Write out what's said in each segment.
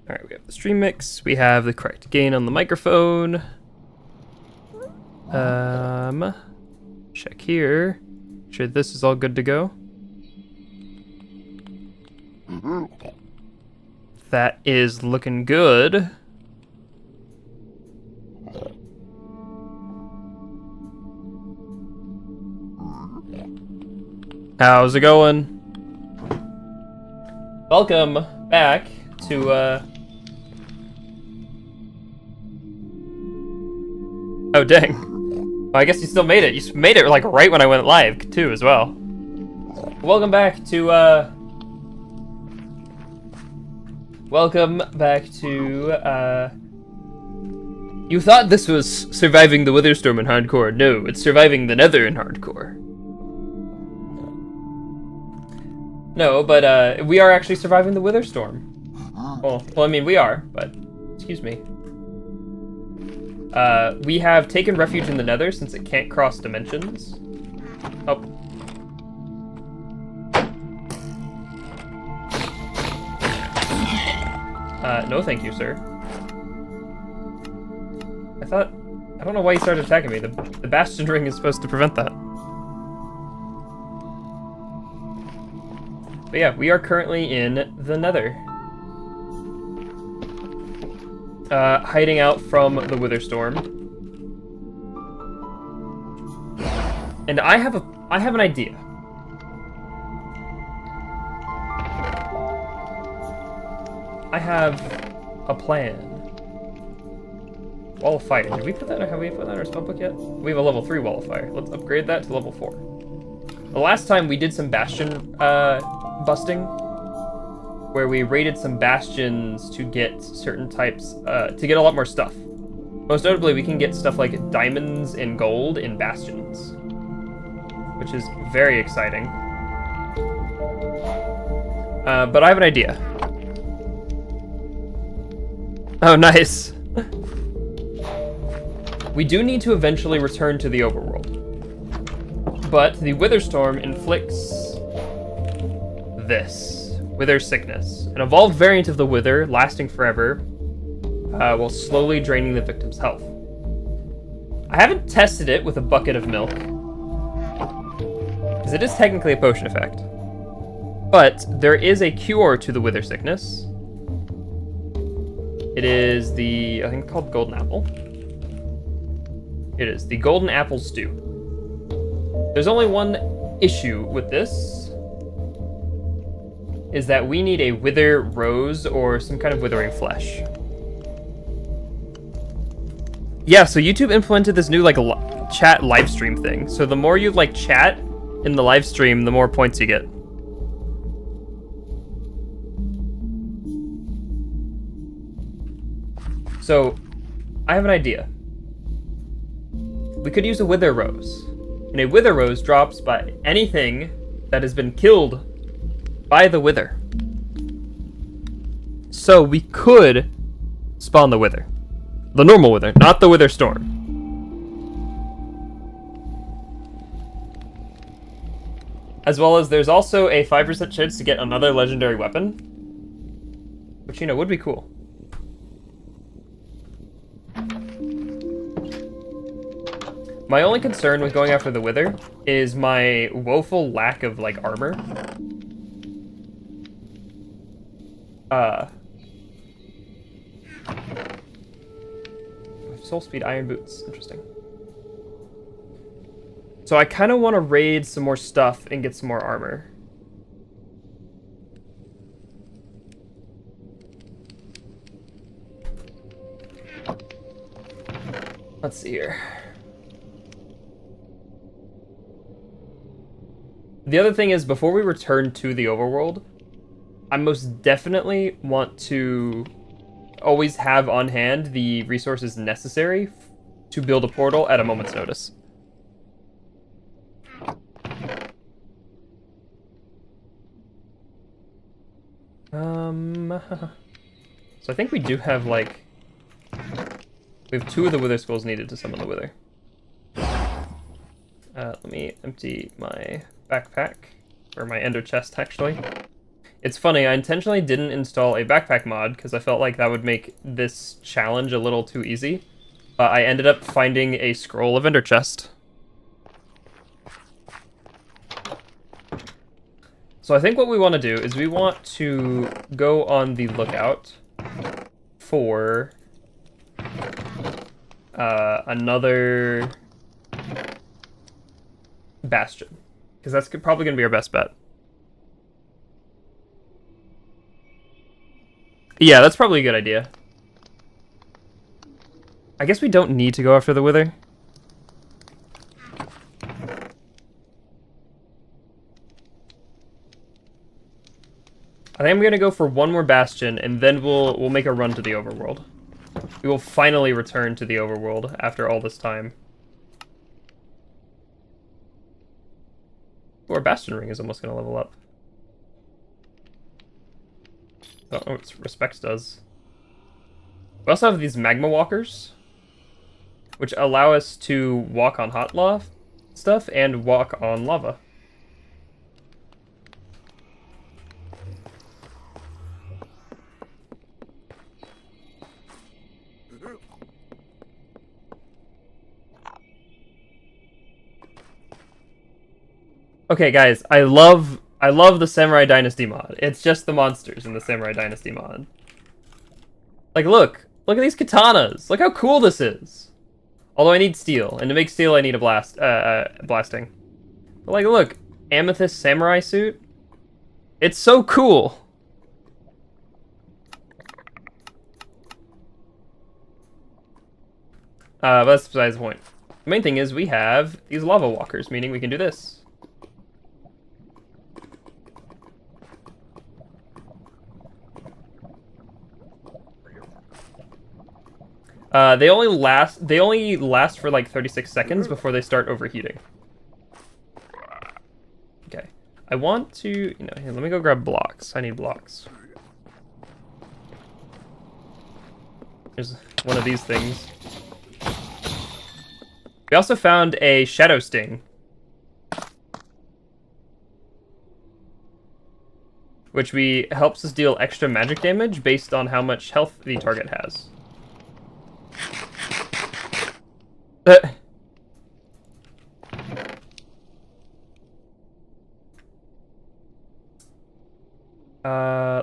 Alright, we have the stream mix. We have the correct gain on the microphone. Check here. Make sure this is all good to go. That is looking good. How's it going? Welcome back to, Oh, dang. Well, I guess you still made it. You made it, like, right when I went live, too, as well. Welcome back to, You thought this was surviving the Witherstorm in hardcore. No, it's surviving the Nether in hardcore. No, but, we are actually surviving the Witherstorm. Well, I mean, we are, but... Excuse me. We have taken refuge in the Nether since it can't cross dimensions. Oh. No thank you, sir. I don't know why you started attacking me. The Bastion Ring is supposed to prevent that. But yeah, we are currently in the Nether. Hiding out from the Witherstorm. And I have an idea. I have a plan. Wall of Fire. Did we put that? Have we put that in our spellbook yet? We have a level 3 Wall of Fire. Let's upgrade that to level 4. The last time we did some Bastion busting, where we raided some bastions to get certain types, to get a lot more stuff. Most notably, we can get stuff like diamonds and gold in bastions, which is very exciting. But I have an idea. Oh, nice. We do need to eventually return to the overworld, but the Witherstorm inflicts this. Wither Sickness, an evolved variant of the Wither, lasting forever, while slowly draining the victim's health. I haven't tested it with a bucket of milk, because it is technically a potion effect. But there is a cure to the Wither Sickness. It is the, I think, called Golden Apple. It is the Golden Apple Stew. There's only one issue with this. Is that we need a wither rose or some kind of withering flesh. Yeah, so YouTube implemented this new like chat live stream thing. So the more you like chat in the live stream, the more points you get. So I have an idea. We could use a wither rose. And a wither rose drops by anything that has been killed by the Wither. So we could spawn the Wither. The normal Wither, not the Wither Storm. As well as there's also a 5% chance to get another legendary weapon. Which, you know, would be cool. My only concern with going after the Wither is my woeful lack of, like, armor. Soul Speed Iron Boots. Interesting. So I kind of want to raid some more stuff and get some more armor. Let's see here. The other thing is, before we return to the overworld, I most definitely want to always have on hand the resources necessary to build a portal at a moment's notice. So I think we do have, like... We have 2 of the Wither Skulls needed to summon the Wither. Let me empty my backpack. Or my ender chest, actually. It's funny, I intentionally didn't install a backpack mod because I felt like that would make this challenge a little too easy. But I ended up finding a scroll of Ender Chest. So I think what we want to do is we want to go on the lookout for another bastion, because that's probably going to be our best bet. Yeah, that's probably a good idea. I guess we don't need to go after the Wither. I think I'm gonna go for one more bastion, and then we'll make a run to the overworld. We will finally return to the overworld after all this time. Oh, our bastion ring is almost gonna level up. I don't know what Respect does. We also have these magma walkers, which allow us to walk on hot lava stuff and walk on lava. Okay, guys, I love the Samurai Dynasty mod. It's just the monsters in the Samurai Dynasty mod. Like, look at these katanas. Look how cool this is. Although I need steel, and to make steel I need a blasting. But like, look, amethyst samurai suit. It's so cool. But that's besides the point. The main thing is we have these lava walkers, meaning we can do this. They only last for like 36 seconds before they start overheating. Okay. I want to, here, let me go grab blocks. I need blocks. There's one of these things. We also found a Shadow Sting, which helps us deal extra magic damage based on how much health the target has.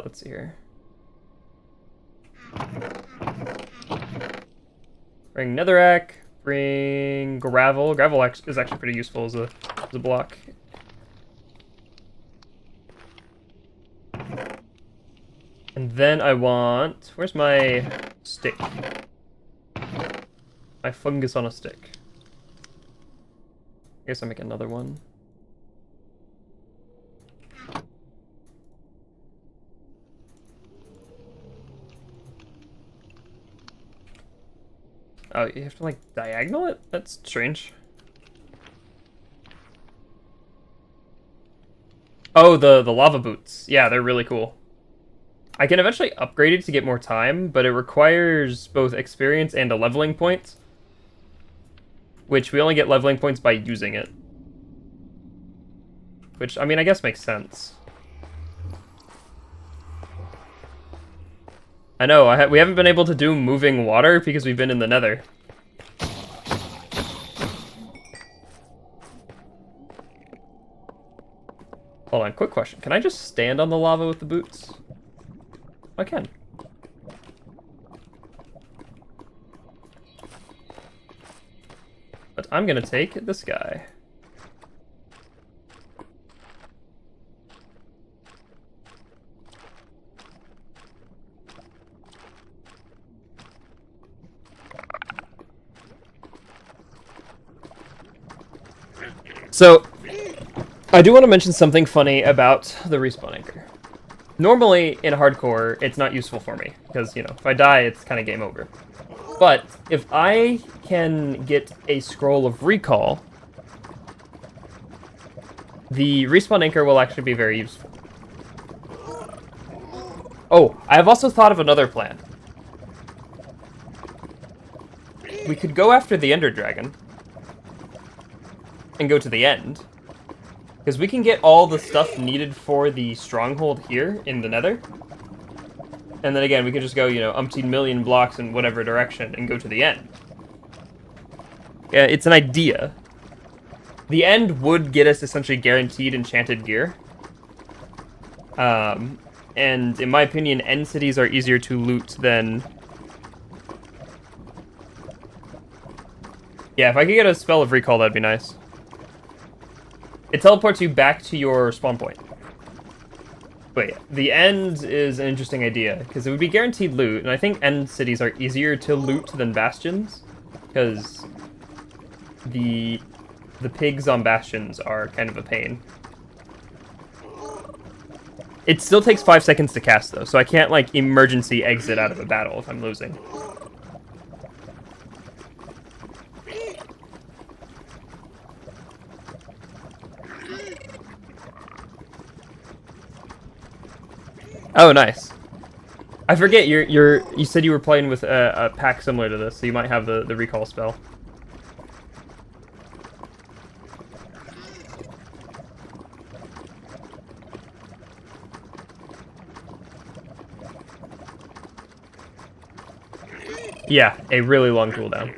Let's see here. Bring netherrack. Bring gravel. Gravel is actually pretty useful as a block. And then I want... Where's my stick? My fungus on a stick. I guess I'll make another one. Oh, you have to, like, diagonal it? That's strange. Oh, the lava boots. Yeah, they're really cool. I can eventually upgrade it to get more time, but it requires both experience and a leveling point, which we only get leveling points by using it. Which, I mean, I guess makes sense. I know, we haven't been able to do moving water because we've been in the nether. Hold on, quick question. Can I just stand on the lava with the boots? I can. But I'm gonna take this guy. So, I do want to mention something funny about the respawn anchor. Normally, in hardcore, it's not useful for me, because, if I die, it's kind of game over. But, if I can get a scroll of recall, the respawn anchor will actually be very useful. Oh, I have also thought of another plan. We could go after the Ender Dragon, and go to the end. Because we can get all the stuff needed for the stronghold here in the Nether. And then again, we can just go, you know, umpteen million blocks in whatever direction and go to the end. Yeah, it's an idea. The end would get us essentially guaranteed enchanted gear. And in my opinion, end cities are easier to loot than... Yeah, if I could get a spell of recall, that'd be nice. It teleports you back to your spawn point. Wait, the end is an interesting idea, because it would be guaranteed loot, and I think end cities are easier to loot than bastions, because the pigs on bastions are kind of a pain. It still takes 5 seconds to cast, though, so I can't, like, emergency exit out of a battle if I'm losing. Oh, nice. I forget, you said you were playing with a pack similar to this, so you might have the recall spell. Yeah, a really long cooldown.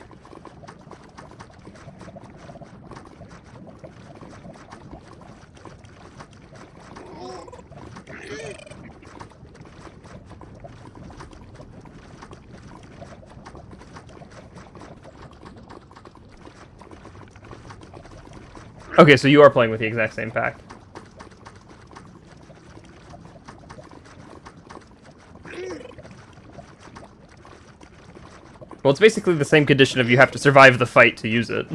Okay, so you are playing with the exact same pack. Well, it's basically the same condition of you have to survive the fight to use it.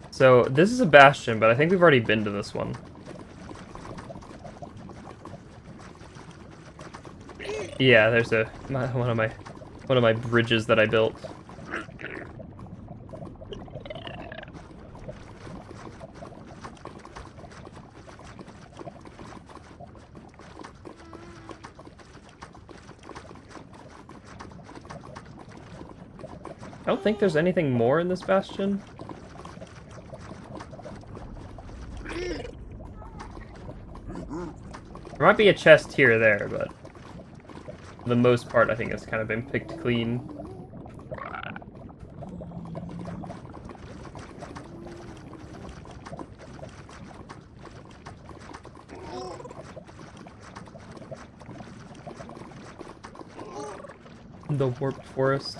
So, this is a bastion, but I think we've already been to this one. Yeah, there's one of my bridges that I built. I don't think there's anything more in this bastion. There might be a chest here or there, but for the most part, I think it's kind of been picked clean. The warped forest.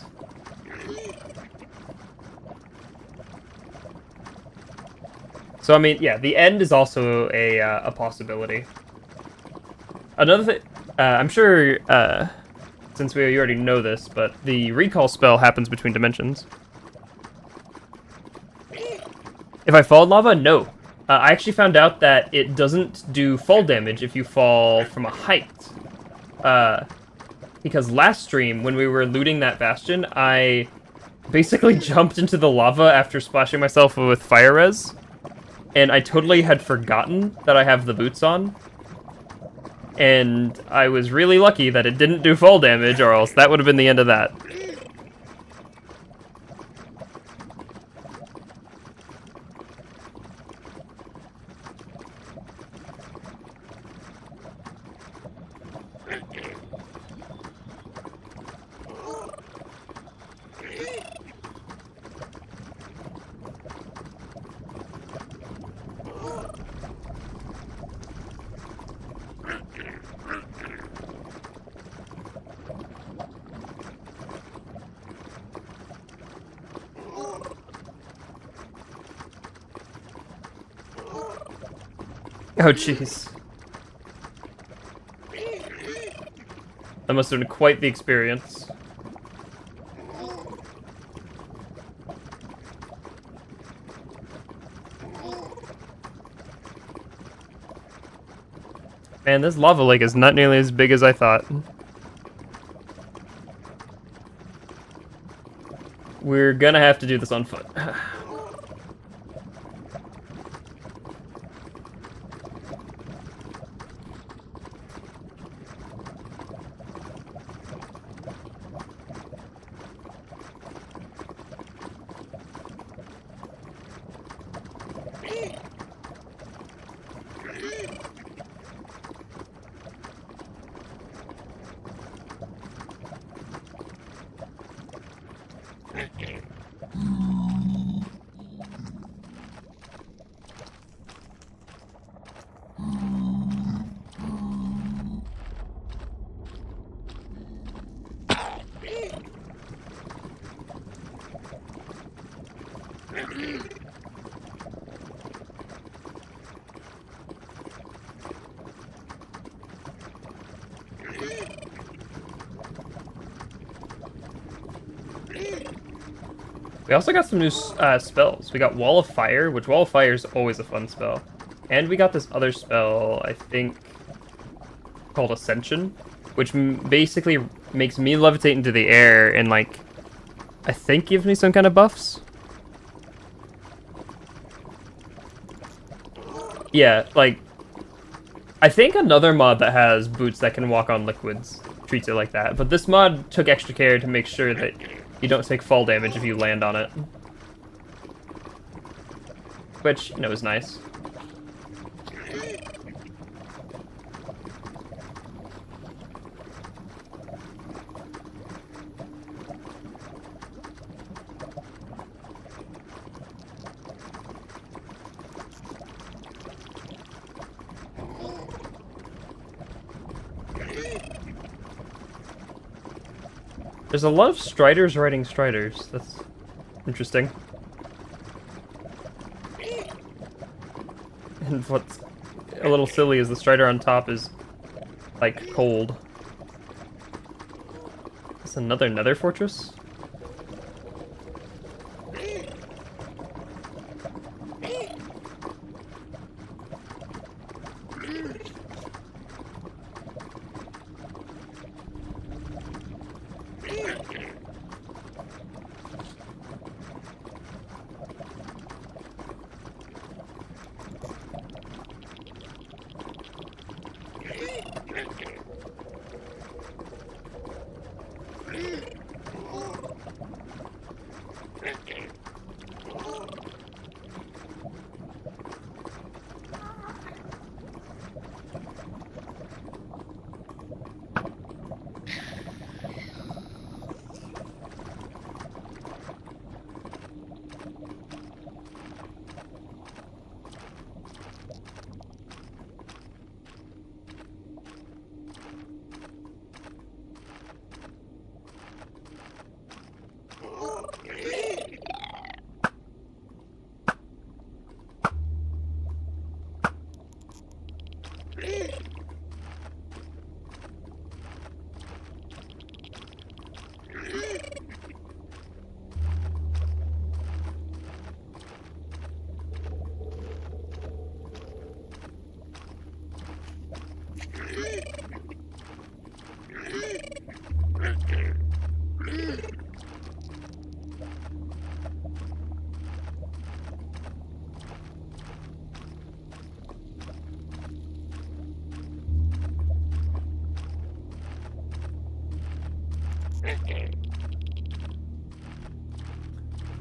So I mean, yeah, the end is also a possibility. Another thing, I'm sure, since you already know this, but the recall spell happens between dimensions. If I fall in lava, no. I actually found out that it doesn't do fall damage if you fall from a height. Because last stream, when we were looting that bastion, I basically jumped into the lava after splashing myself with fire res. And I totally had forgotten that I have the boots on. And I was really lucky that it didn't do fall damage, or else that would have been the end of that. Oh, jeez. That must have been quite the experience. Man, this lava lake is not nearly as big as I thought. We're gonna have to do this on foot. We also got some new spells. We got Wall of Fire, which Wall of Fire is always a fun spell. And we got this other spell, I think, called Ascension, which basically makes me levitate into the air and, like, I think gives me some kind of buffs. Yeah, like, I think another mod that has boots that can walk on liquids treats it like that, but this mod took extra care to make sure that you don't take fall damage if you land on it. Which, you know, is nice. There's a lot of Striders riding Striders. That's interesting. And what's a little silly is the Strider on top is, like, cold. Is another Nether Fortress?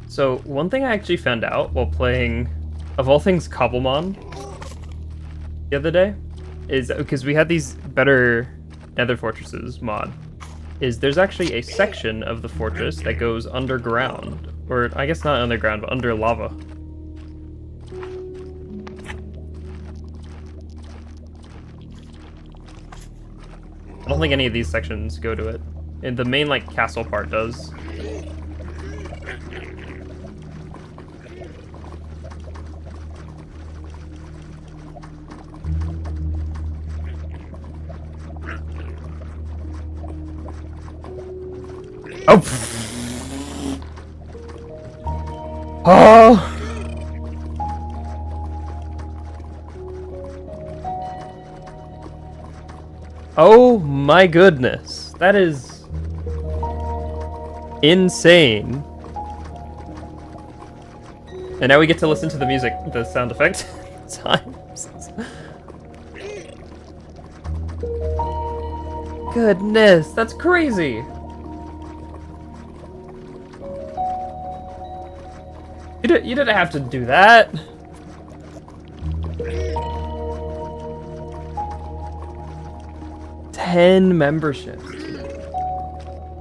So, one thing I actually found out while playing, of all things, Cobblemon the other day, is because we had these better Nether Fortresses mod, is there's actually a section of the fortress that goes underground. Or, I guess not underground, but under lava. I don't think any of these sections go to it. And the main, like, castle part does. Oh! Oh! Oh my goodness. That is insane. And now we get to listen to the music, the sound effect times. Goodness, that's crazy. You didn't have to do that. Ten memberships.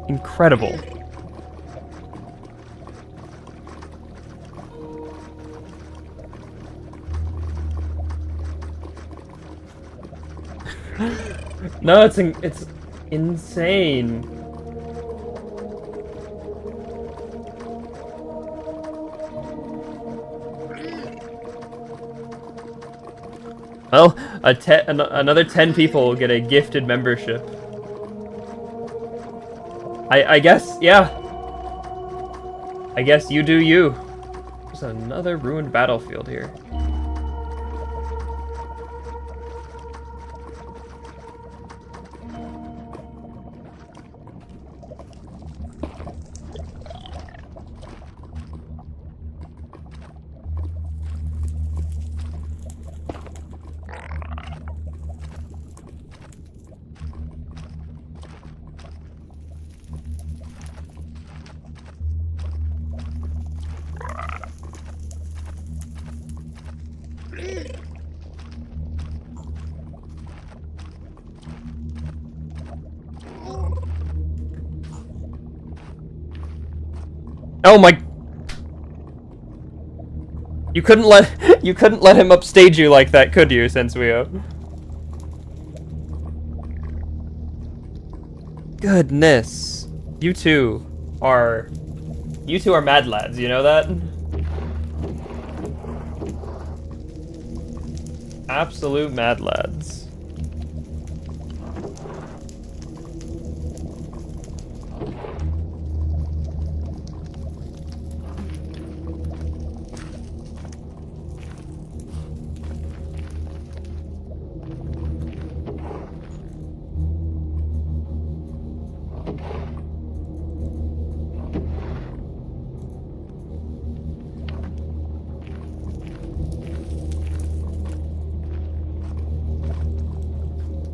Incredible. No, it's insane. Well, another 10 people will get a gifted membership. I guess, yeah. I guess you do you. There's another ruined battlefield here. Oh my! You couldn't let him upstage you like that, could you, Sensuio? Goodness, you two are mad lads. You know that? Absolute mad lads.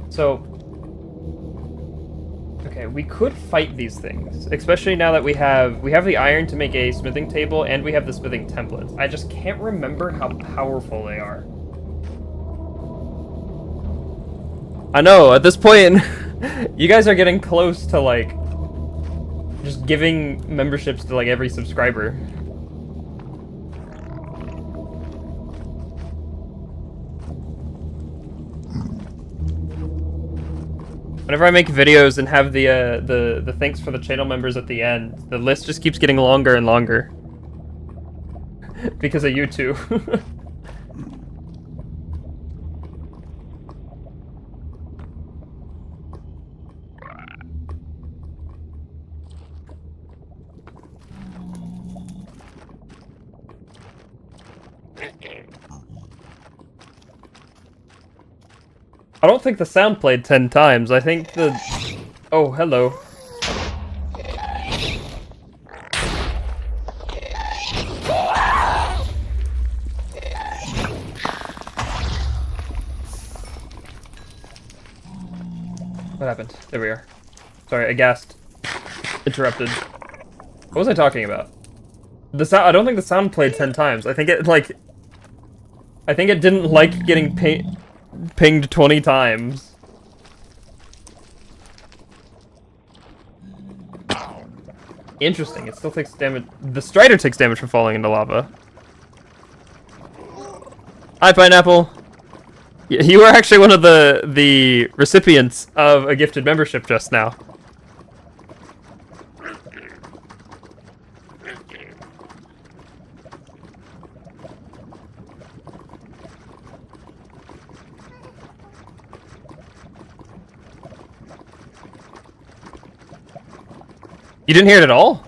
So, okay, we could fight these things, especially now that we have the iron to make a smithing table and we have the smithing templates. I just can't remember how powerful they are. I know, at this point, you guys are getting close to, like, just giving memberships to, like, every subscriber. Whenever I make videos and have the thanks for the channel members at the end, the list just keeps getting longer and longer. Because of you two. I don't think the sound played 10 times. I think the... Oh, hello. What happened? There we are. Sorry, I gasped. Interrupted. What was I talking about? The sound... I don't think the sound played 10 times. I think it, like... I think it didn't like getting pinged 20 times. Interesting, it still takes damage. The Strider takes damage from falling into lava. Hi, Pineapple! You were actually one of the recipients of a gifted membership just now. You didn't hear it at all?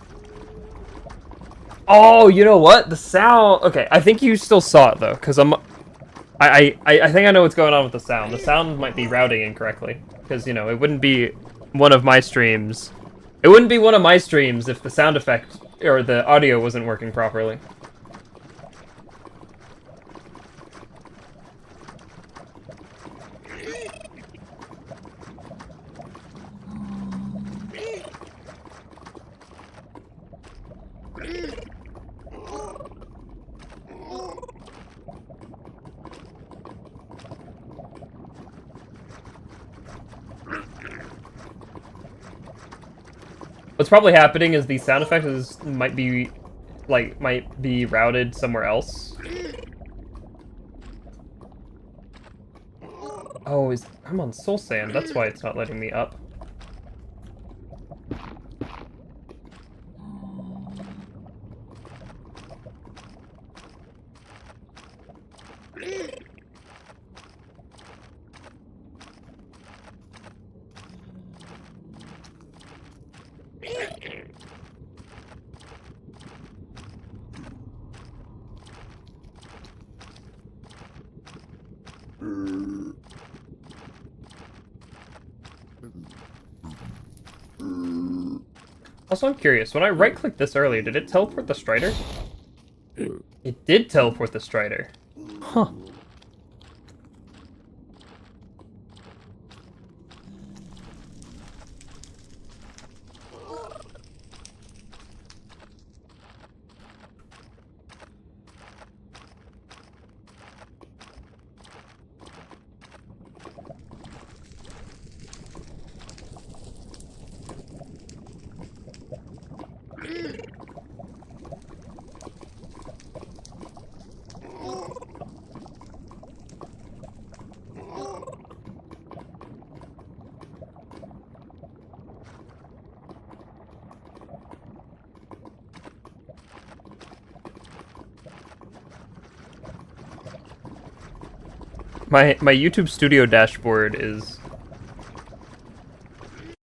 Oh, you know what? The sound... Okay, I think you still saw it, though, because I think I know what's going on with the sound. The sound might be routing incorrectly, because, you know, it wouldn't be one of my streams. It wouldn't be one of my streams if the sound effect, or the audio wasn't working properly. What's probably happening is the sound effect might be routed somewhere else. Oh, I'm on soul sand. That's why it's not letting me up. Also, I'm curious. When I right-clicked this earlier, did it teleport the Strider? It did teleport the Strider. Huh. My YouTube Studio dashboard is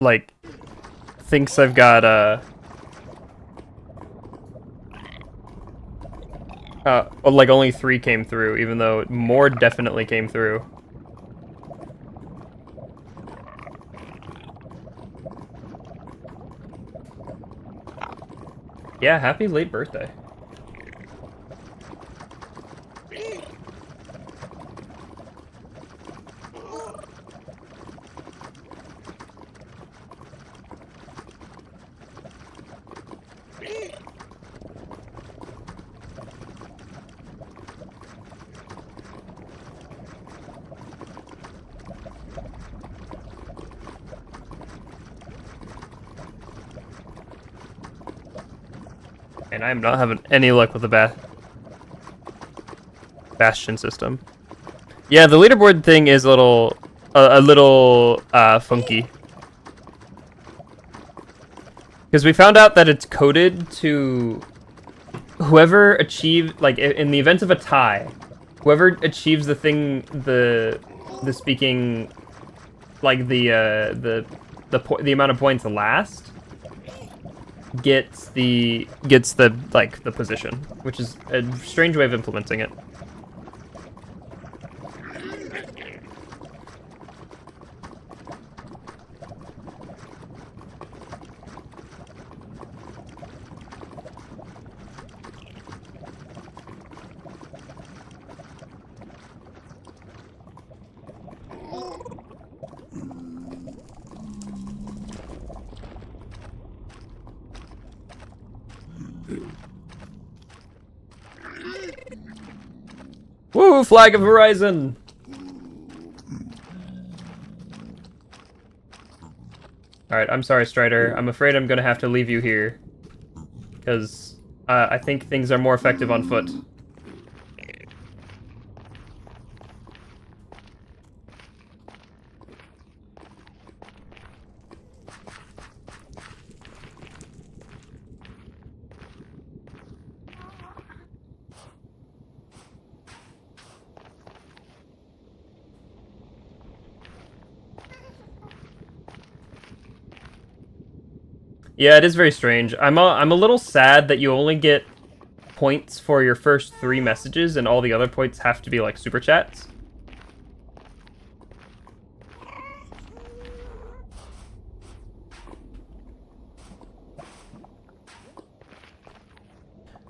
like thinks I've got like only 3 came through, even though more definitely came through. Yeah, happy late birthday. And I'm not having any luck with the Bastion system. Yeah, the leaderboard thing is a little funky. Because we found out that it's coded to whoever achieved, like, in the event of a tie, whoever achieves the thing, the speaking, like, the amount of points last gets the like the position, which is a strange way of implementing it. Woo! Flag of Horizon! Alright, I'm sorry, Strider. I'm afraid I'm gonna have to leave you here. Because I think things are more effective on foot. Yeah, it is very strange. I'm a little sad that you only get points for your first 3 messages, and all the other points have to be like super chats.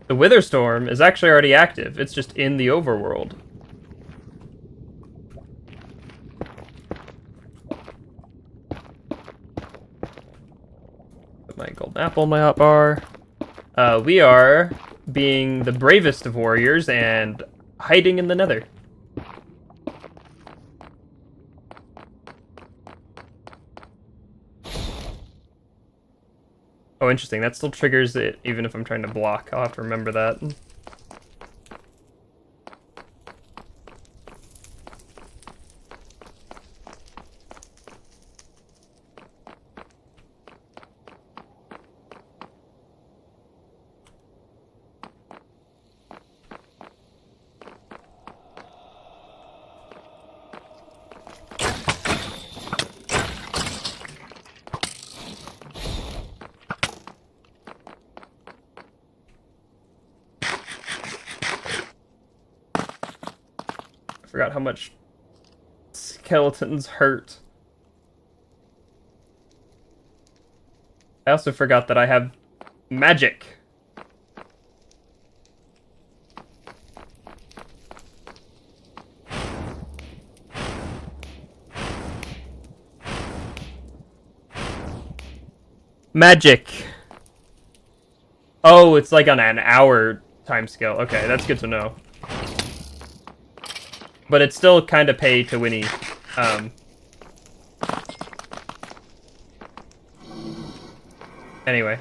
The Wither Storm is actually already active. It's just in the overworld. Put my golden apple in my hotbar. We are being the bravest of warriors and hiding in the Nether. Oh, interesting. That still triggers it even if I'm trying to block. I'll have to remember that. Forgot how much skeletons hurt. I also forgot that I have magic. Magic. Oh, it's like on an hour time scale. Okay, that's good to know. But it's still kind of pay to winny. Anyway.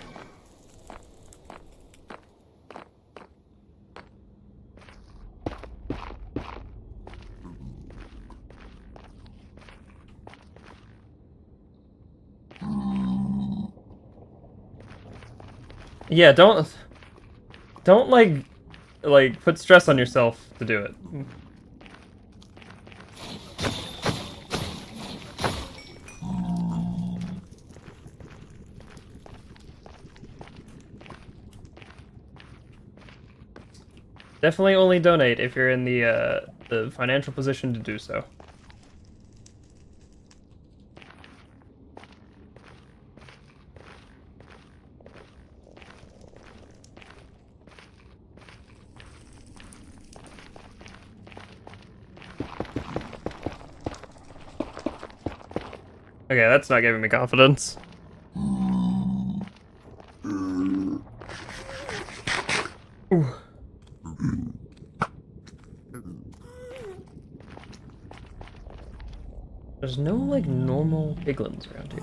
Yeah, don't like put stress on yourself to do it. Definitely only donate if you're in the financial position to do so. Okay, that's not giving me confidence. Ooh. There's no, like, normal piglins around here.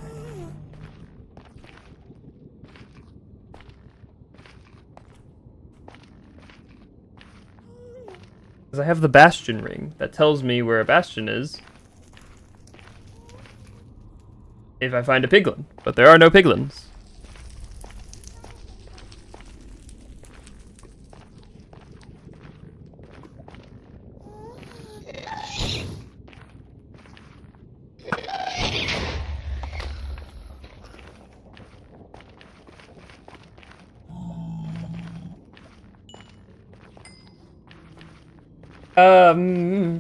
Because I have the bastion ring that tells me where a bastion is if I find a piglin, but there are no piglins.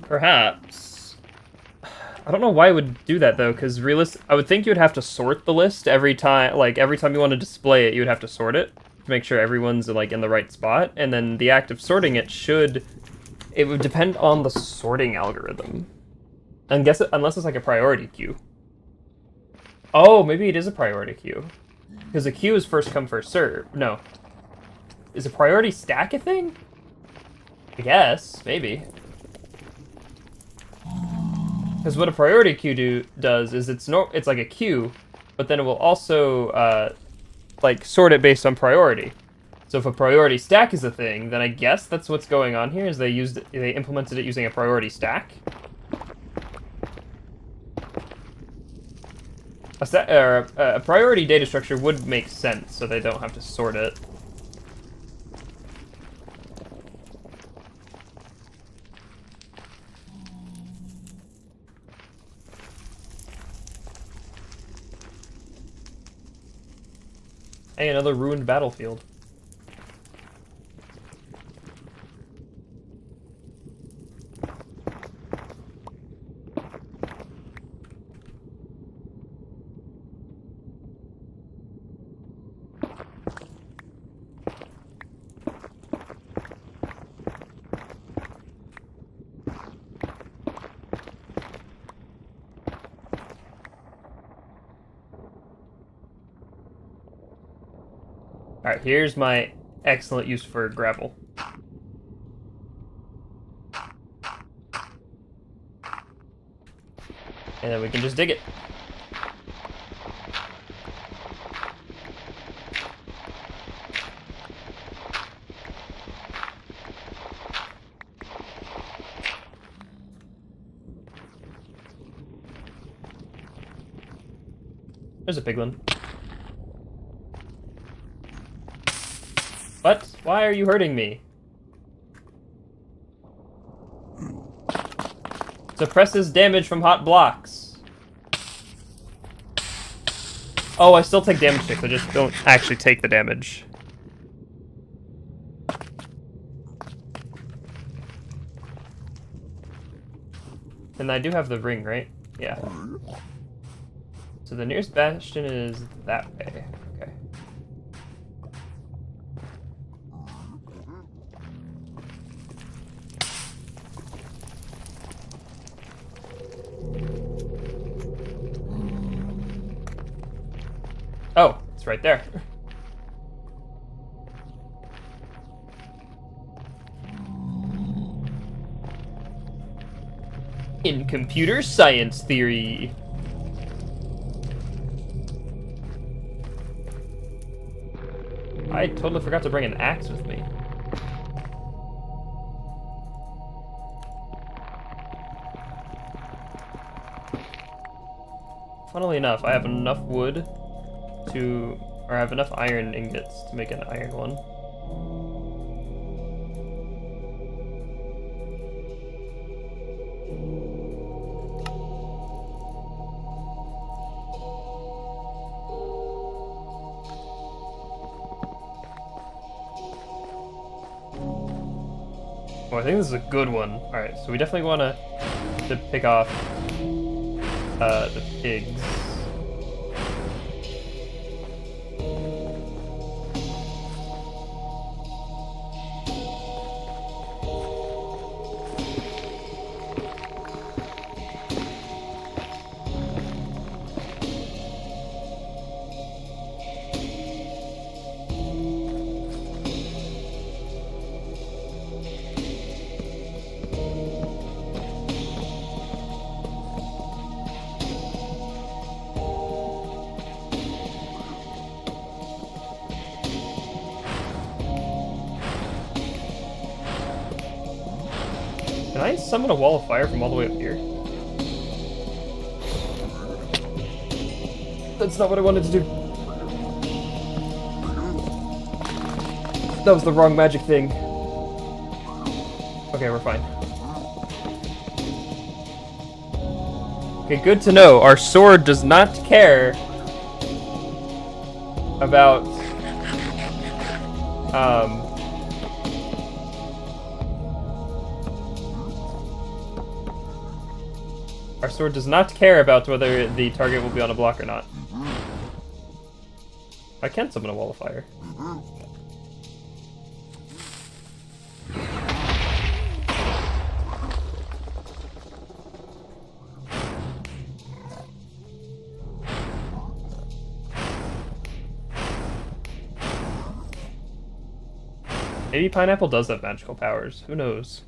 Perhaps. I don't know why it would do that though, because I would think you would have to sort the list every time. Like every time you want to display it, you would have to sort it to make sure everyone's like in the right spot. And then the act of sorting it would depend on the sorting algorithm. And unless it's like a priority queue. Oh, maybe it is a priority queue, because a queue is first come first serve. No, is a priority stack a thing? I guess, maybe. Because what a priority queue does is it's like a queue, but then it will also like sort it based on priority. So if a priority stack is a thing, then I guess that's what's going on here. Is they implemented it using a priority stack. A priority data structure would make sense, so they don't have to sort it. Hey, another ruined battlefield. Alright, here's my excellent use for gravel. And then we can just dig it. There's a piglin. What? Why are you hurting me? Suppresses damage from hot blocks. Oh, I still take damage checks, I just don't actually take the damage. And I do have the ring, right? Yeah. So the nearest bastion is that way. Okay. Oh, it's right there. In computer science theory. I totally forgot to bring an axe with me. Funnily enough, I have enough wood to, or I have enough iron ingots to make an iron one. Oh, I think this is a good one. Alright, so we definitely want to pick off the pigs. Can I summon a wall of fire from all the way up here? That's not what I wanted to do. That was the wrong magic thing. Okay, we're fine. Okay, good to know. Our sword does not care about our sword does not care about whether the target will be on a block or not. I can summon a wall of fire. Maybe pineapple does have magical powers. Who knows?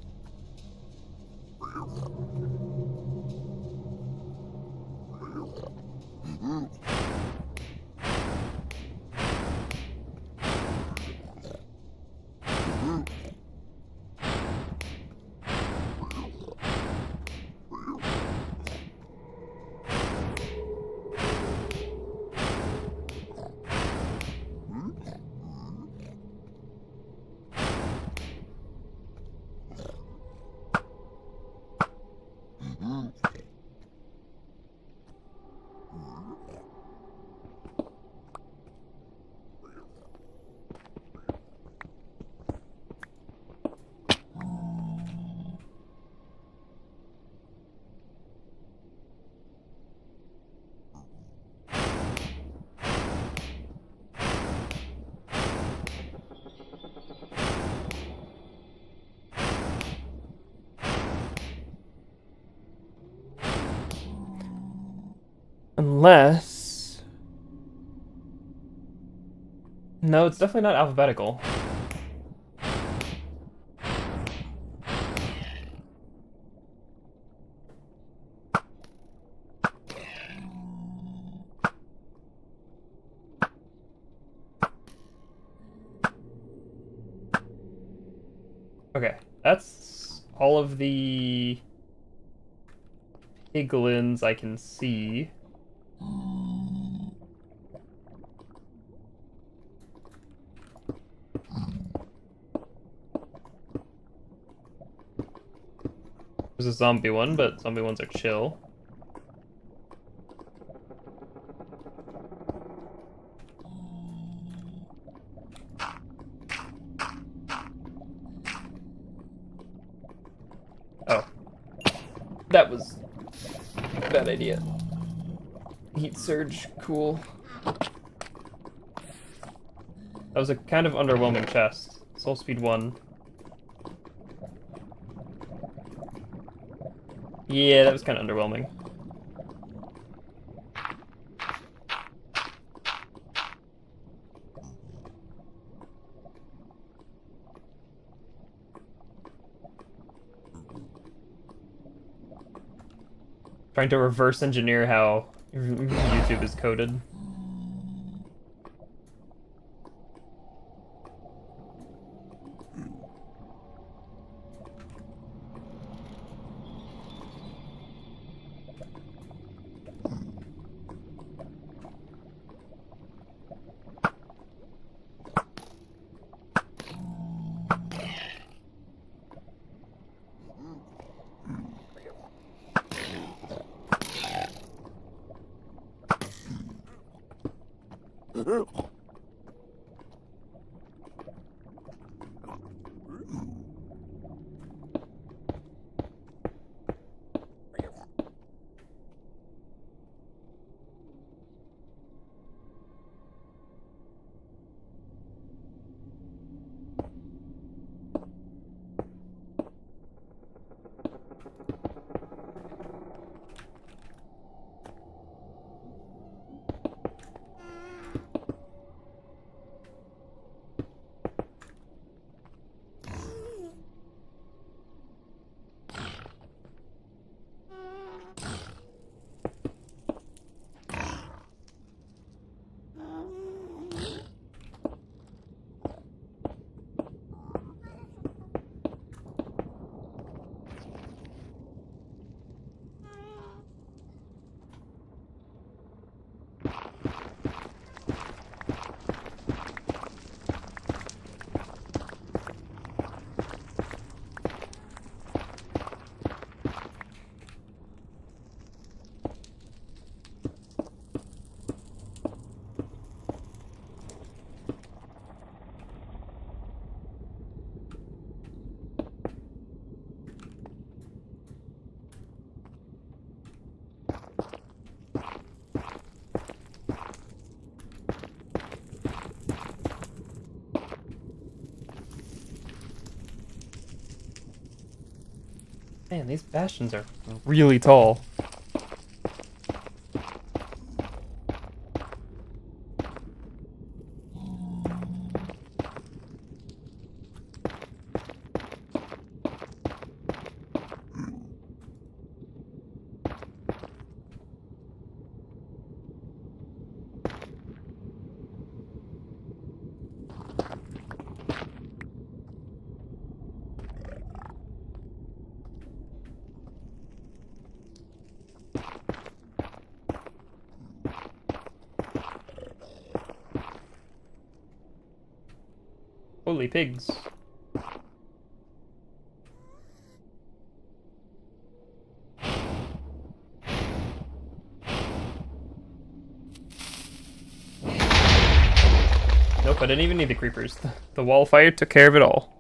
Unless... No, it's definitely not alphabetical. Okay, that's all of the piglins I can see. There's a zombie one, but zombie ones are chill. Oh. That was a bad idea. Heat surge, cool. That was a kind of underwhelming chest. Soul speed 1. Yeah, that was kind of underwhelming. Trying to reverse engineer how YouTube is coded. Man, these bastions are really tall. Holy pigs. Nope, I didn't even need the creepers. The wall fire took care of it all.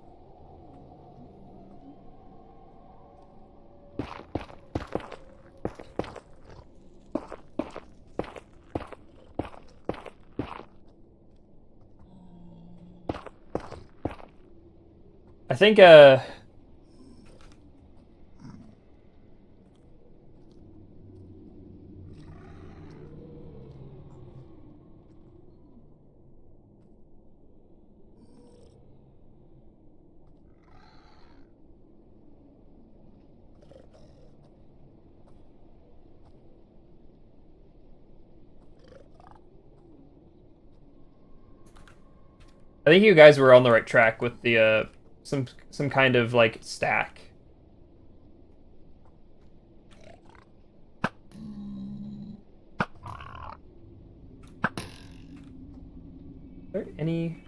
I think, I think you guys were on the right track with the, some kind of, like, stack. Are there any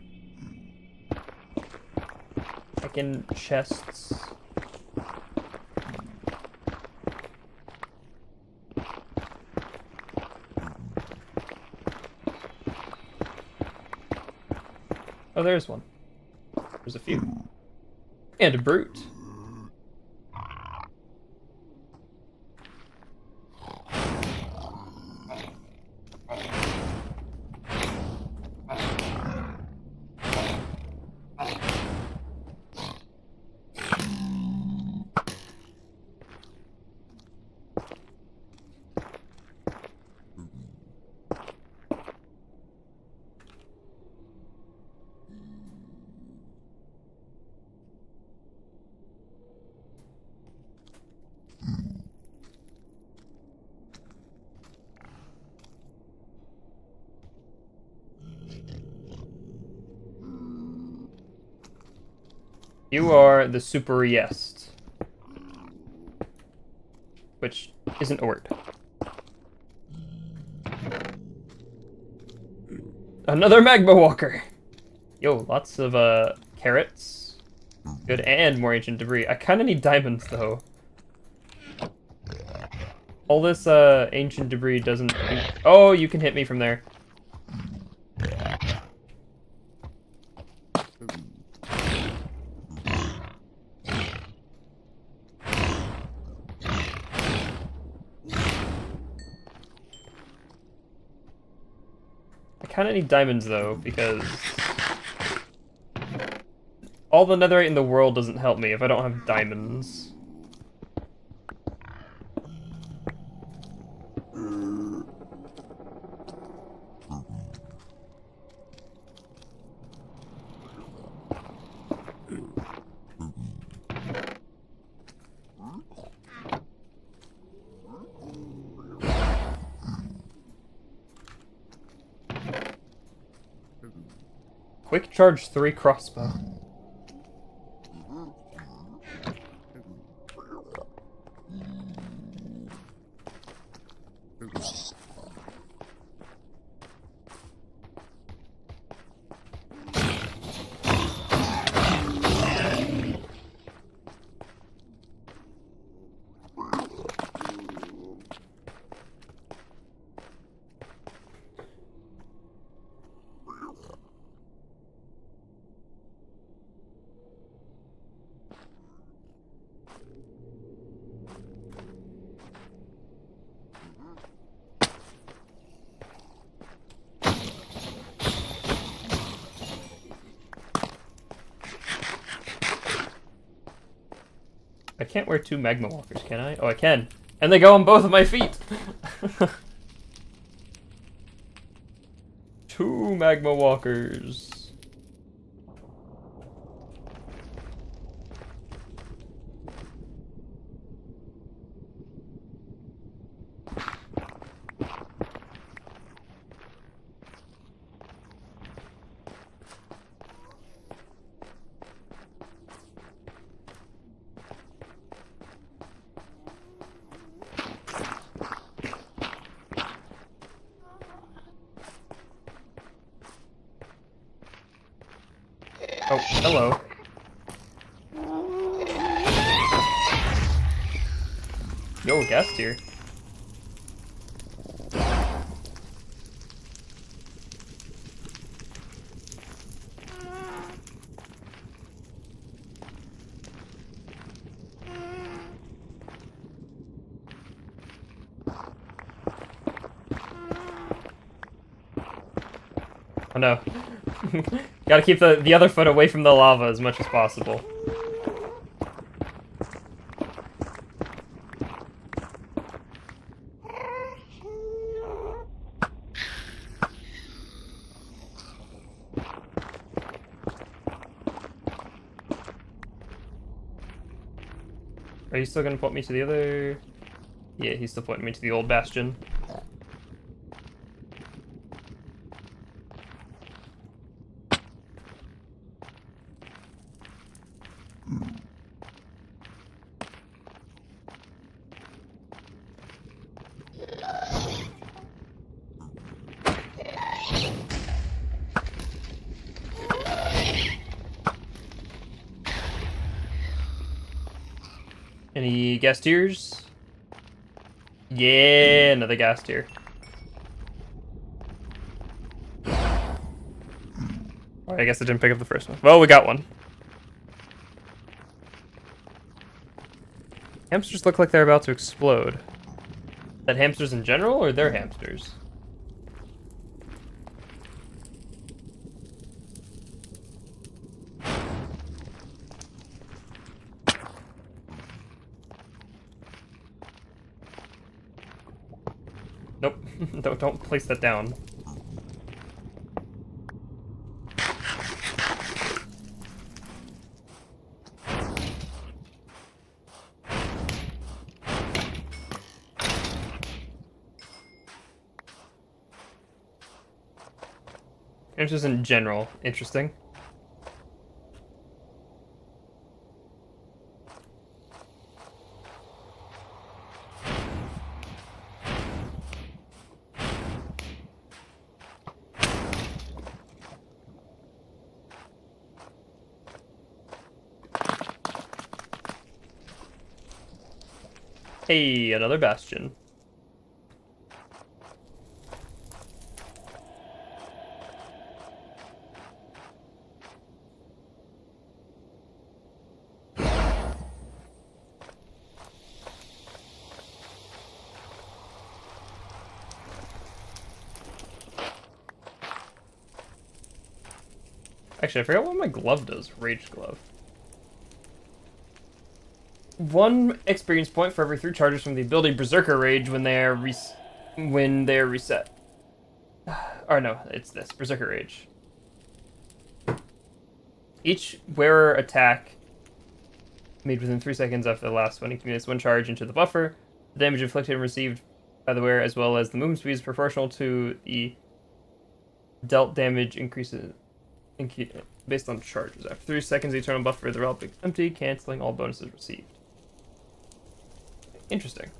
fucking chests? Oh, there's one. There's a few. And a brute. You are the superiest. Which isn't a word. Another magma walker! Yo, lots of carrots. Good, and more ancient debris. I kinda need diamonds though. All this ancient debris doesn't... Oh, you can hit me from there. I kinda need diamonds though, because all the netherite in the world doesn't help me if I don't have diamonds. Quick charge 3 crossbow. I can't wear 2 magma walkers, can I? Oh, I can. And they go on both of my feet! 2 magma walkers. Oh, hello. Yo, gas tier. Oh no. Gotta keep the other foot away from the lava as much as possible. Are you still gonna point me to the other... Yeah, he's still pointing me to the old bastion. Any gas tiers? Yeah, another gas tier. Alright, I guess I didn't pick up the first one. Well, we got one. Hamsters look like they're about to explode. Is that hamsters in general, or they're hamsters? Nope. Don't place that down. Hamsters in general. Interesting. Hey, another bastion. Actually, I forgot what my glove does. Rage glove. 1 experience point for every 3 charges from the ability Berserker Rage when they are reset. Or no, it's this Berserker Rage. Each wearer attack made within 3 seconds after the last one accumulates 1 charge into the buffer. The damage inflicted and received by the wearer, as well as the movement speed, is proportional to the dealt damage increases based on charges. After 3 seconds, the eternal buffer is the relic empty, canceling all bonuses received. Interesting.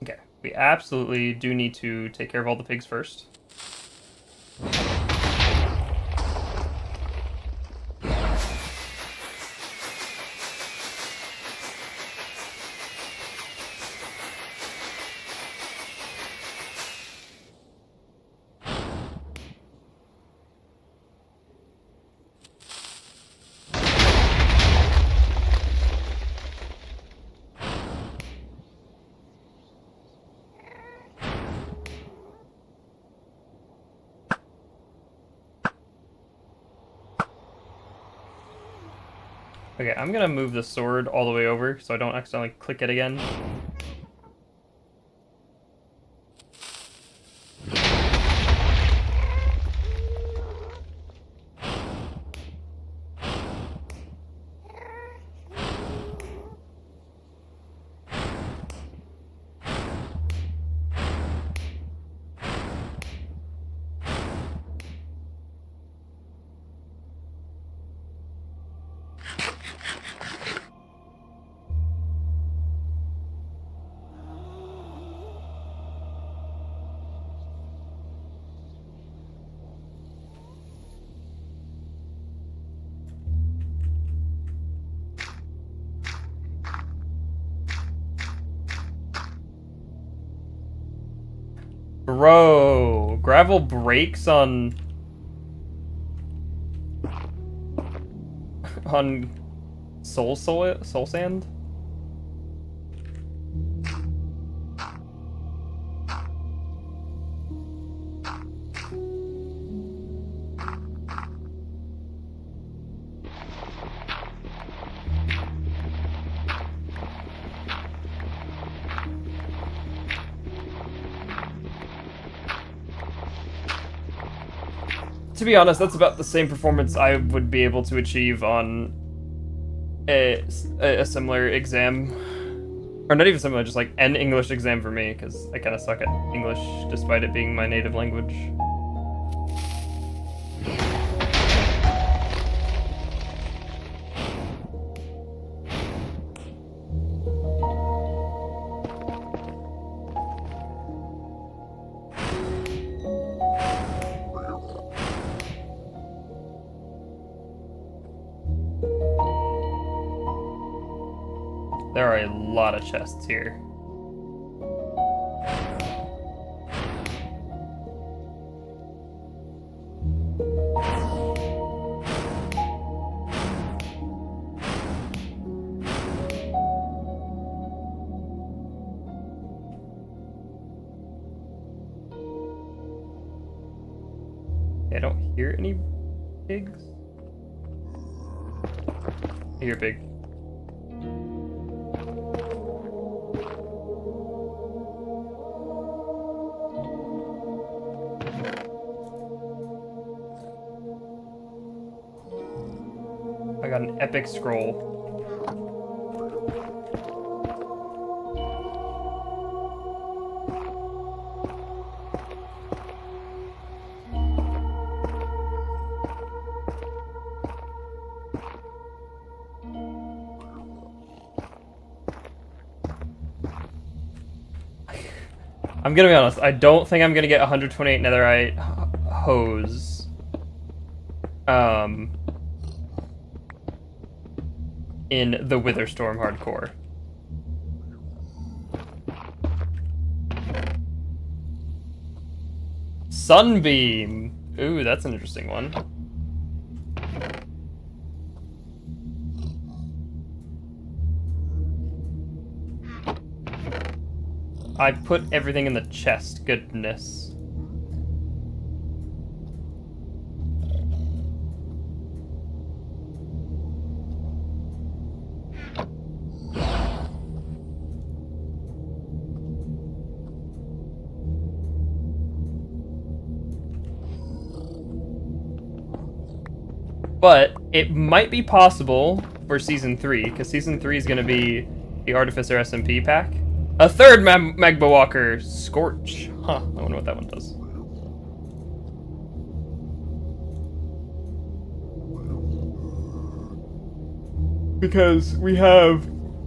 Okay, we absolutely do need to take care of all the pigs first. Okay, I'm gonna move the sword all the way over so I don't accidentally click it again. Bro, gravel breaks on soul sand. To be honest, that's about the same performance I would be able to achieve on a similar exam. Or not even similar, just like an English exam for me, because I kind of suck at English despite it being my native language. There are a lot of chests here. don't hear any pigs. I hear a pig. I got an epic scroll. I'm gonna be honest, I don't think I'm gonna get 128 netherite hose. In the Witherstorm hardcore. Sunbeam! Ooh, that's an interesting one. I put everything in the chest, goodness. But it might be possible for Season 3, because Season 3 is going to be the Artificer SMP pack. A third Magma Walker, Scorch. Huh, I wonder what that one does. Because we have,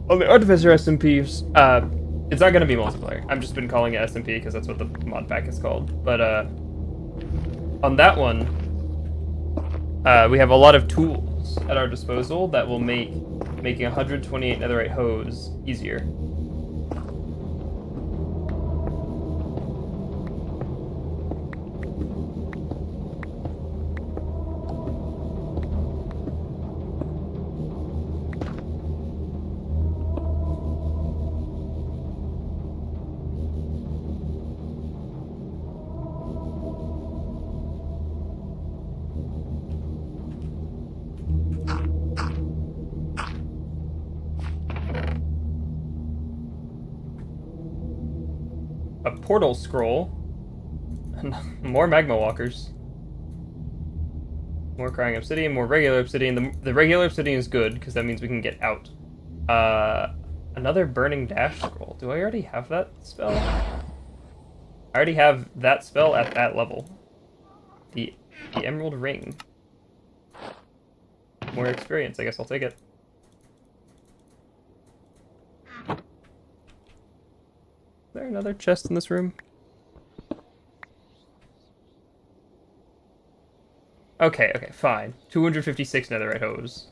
on the Artificer SMP, it's not going to be multiplayer. I've just been calling it SMP because that's what the mod pack is called. But on that one, we have a lot of tools at our disposal that will make making 128 netherite hose easier. A portal scroll. More magma walkers. More crying obsidian, more regular obsidian. The regular obsidian is good, because that means we can get out. Another burning dash scroll. Do I already have that spell? I already have that spell at that level. The emerald ring. More experience, I guess I'll take it. Is there another chest in this room? Okay, fine. 256 netherite hose.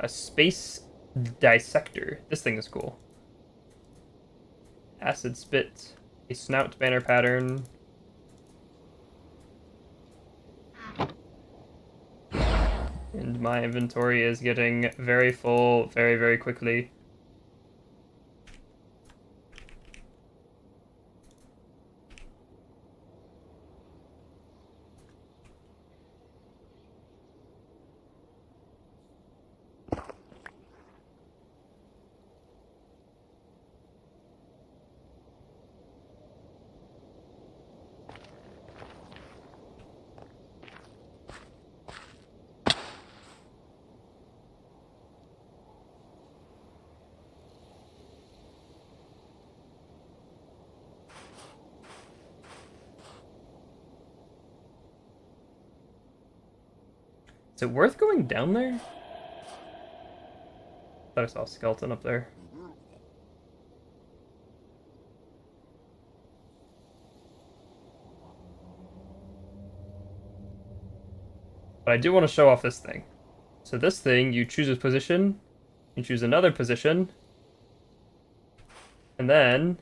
A space dissector. This thing is cool. Acid spit. A snout banner pattern. And my inventory is getting very full very, very quickly. Is it worth going down there? Thought I saw a skeleton up there. But I do want to show off this thing. So this thing, you choose a position, you choose another position, and then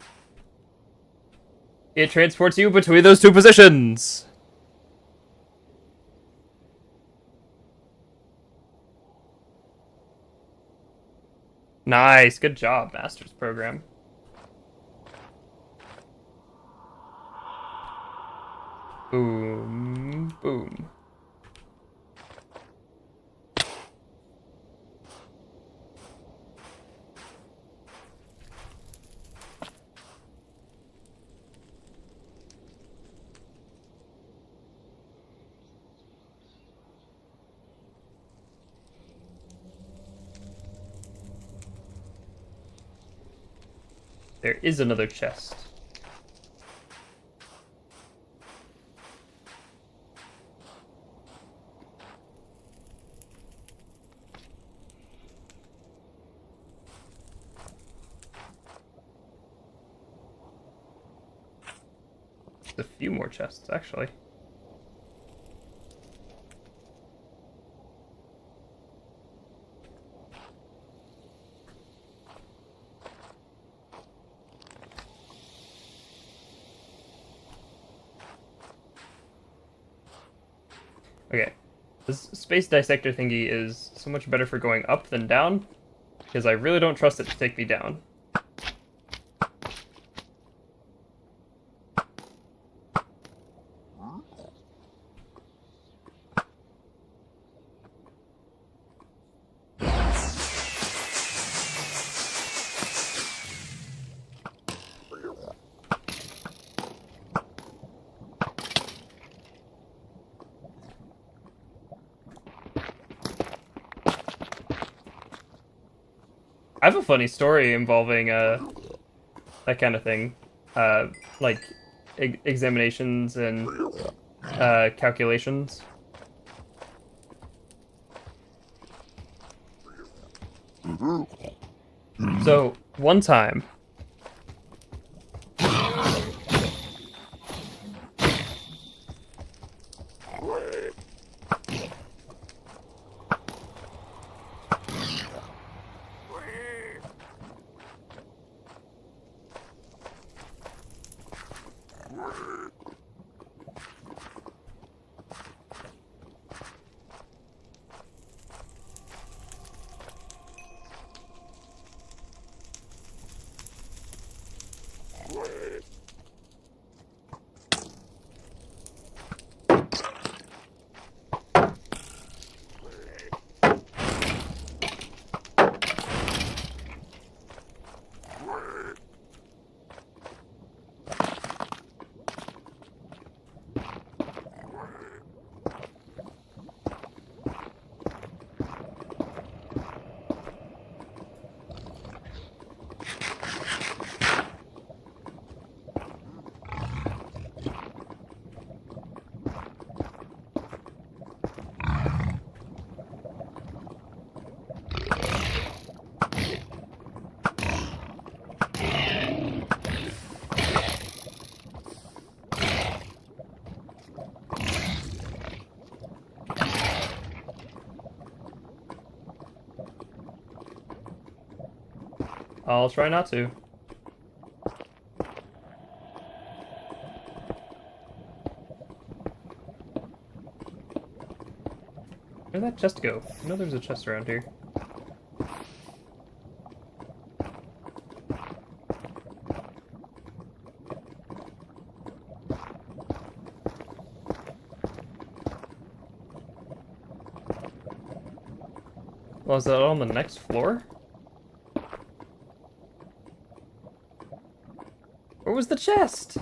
it transports you between those two positions. Nice, good job, Master's Program. Boom, boom. There is another chest. A few more chests, actually. Okay, this space dissector thingy is so much better for going up than down, because I really don't trust it to take me down. I have a funny story involving that kind of thing, like examinations and calculations. So one time, I'll try not to. Where'd that chest go? I know there's a chest around here. Well, is that on the next floor? Where was the chest?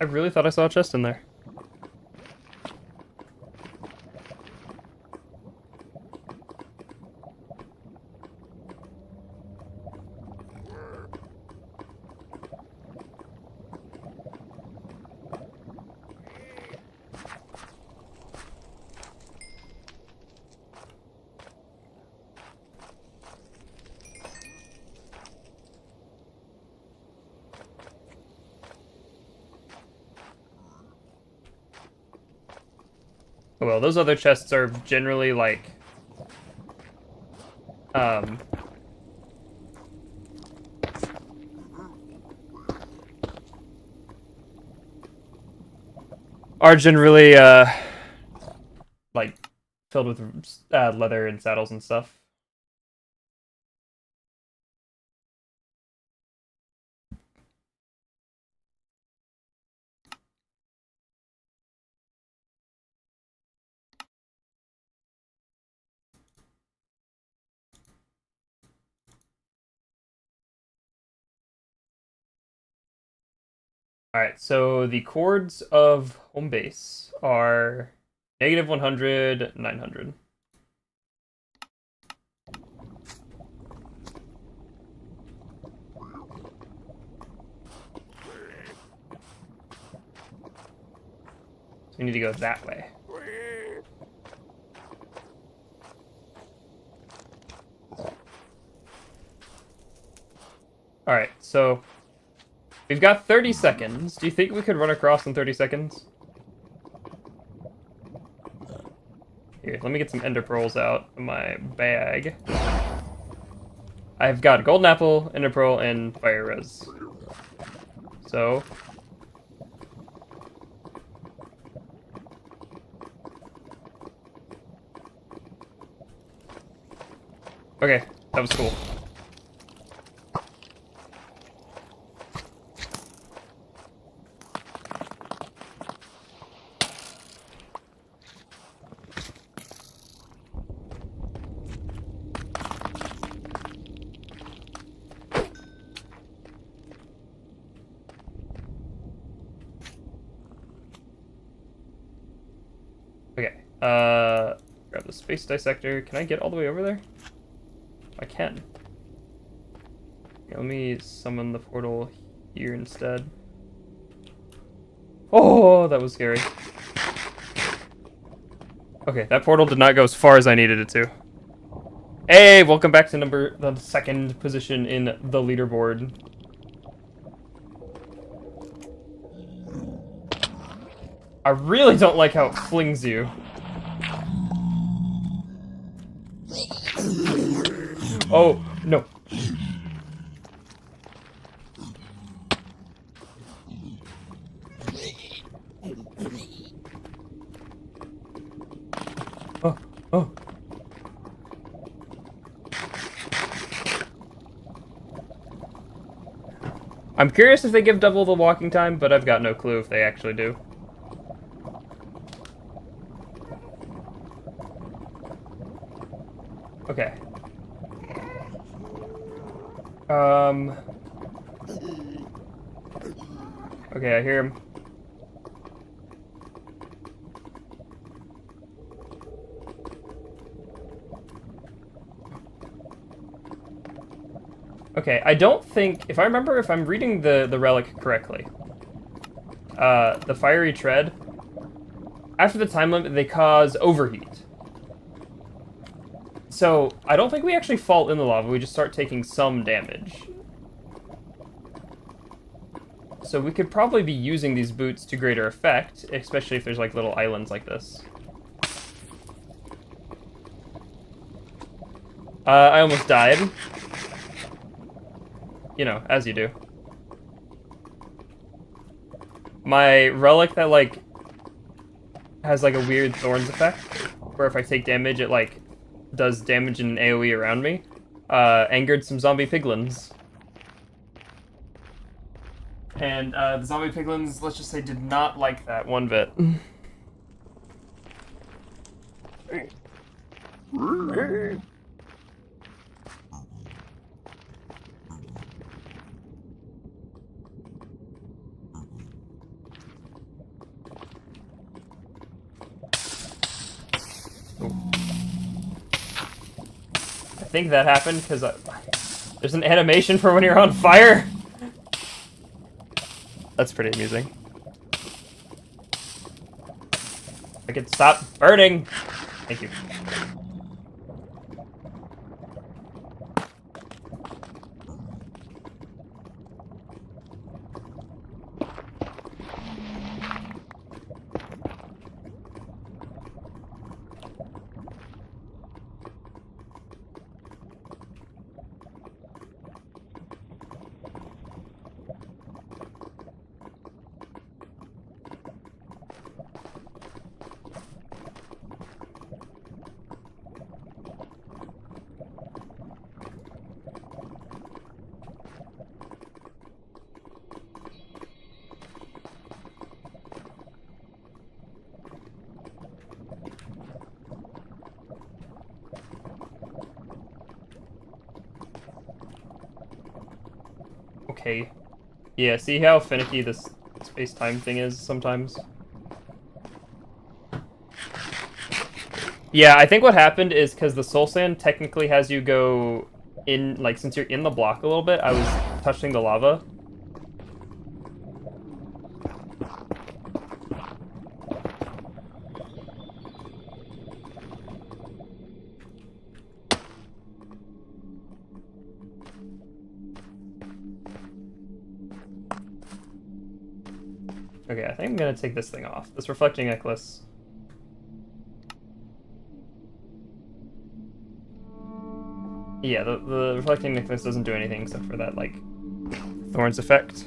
I really thought I saw a chest in there. Oh, well, those other chests are generally like um are generally like filled with leather and saddles and stuff. All right, so the chords of home base are -100, 900. So we need to go that way. All right, so we've got 30 seconds. Do you think we could run across in 30 seconds? Here, let me get some ender pearls out of my bag. I've got golden apple, ender pearl, and fire res. So okay, that was cool. Okay, grab the space dissector. Can I get all the way over there? I can. Yeah, let me summon the portal here instead. Oh, that was scary. Okay, that portal did not go as far as I needed it to. Hey, welcome back to the second position in the leaderboard. I really don't like how it flings you. Oh, no. Oh, oh. I'm curious if they give double the walking time, but I've got no clue if they actually do. Okay. Okay, I hear him. Okay, I don't think, if I'm reading the relic correctly, the fiery tread, after the time limit, they cause overheat. So, I don't think we actually fall in the lava, we just start taking some damage. So we could probably be using these boots to greater effect, especially if there's like little islands like this. I almost died. You know, as you do. My relic that like has like a weird thorns effect, where if I take damage it like does damage in an AoE around me, angered some zombie piglins. And the zombie piglins, let's just say, did not like that one bit. I think that happened because there's an animation for when you're on fire. That's pretty amusing. I could stop burning. Thank you. Okay. Yeah, see how finicky this space-time thing is sometimes? Yeah, I think what happened is because the soul sand technically has you go in, like, since you're in the block a little bit, I was touching the lava. Okay, I think I'm gonna take this thing off. This reflecting necklace. Yeah, the reflecting necklace doesn't do anything except for that, like, thorns effect.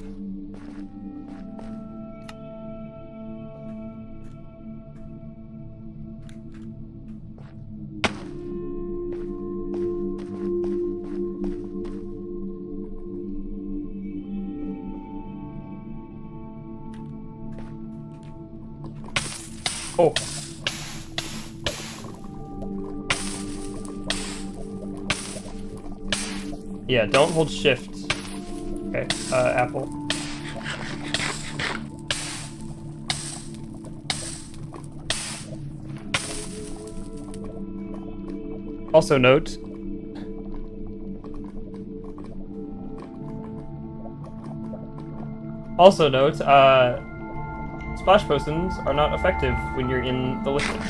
Oh. Yeah, don't hold shift. Okay, apple. Also note. Also note, splash potions are not effective when you're in the liquid.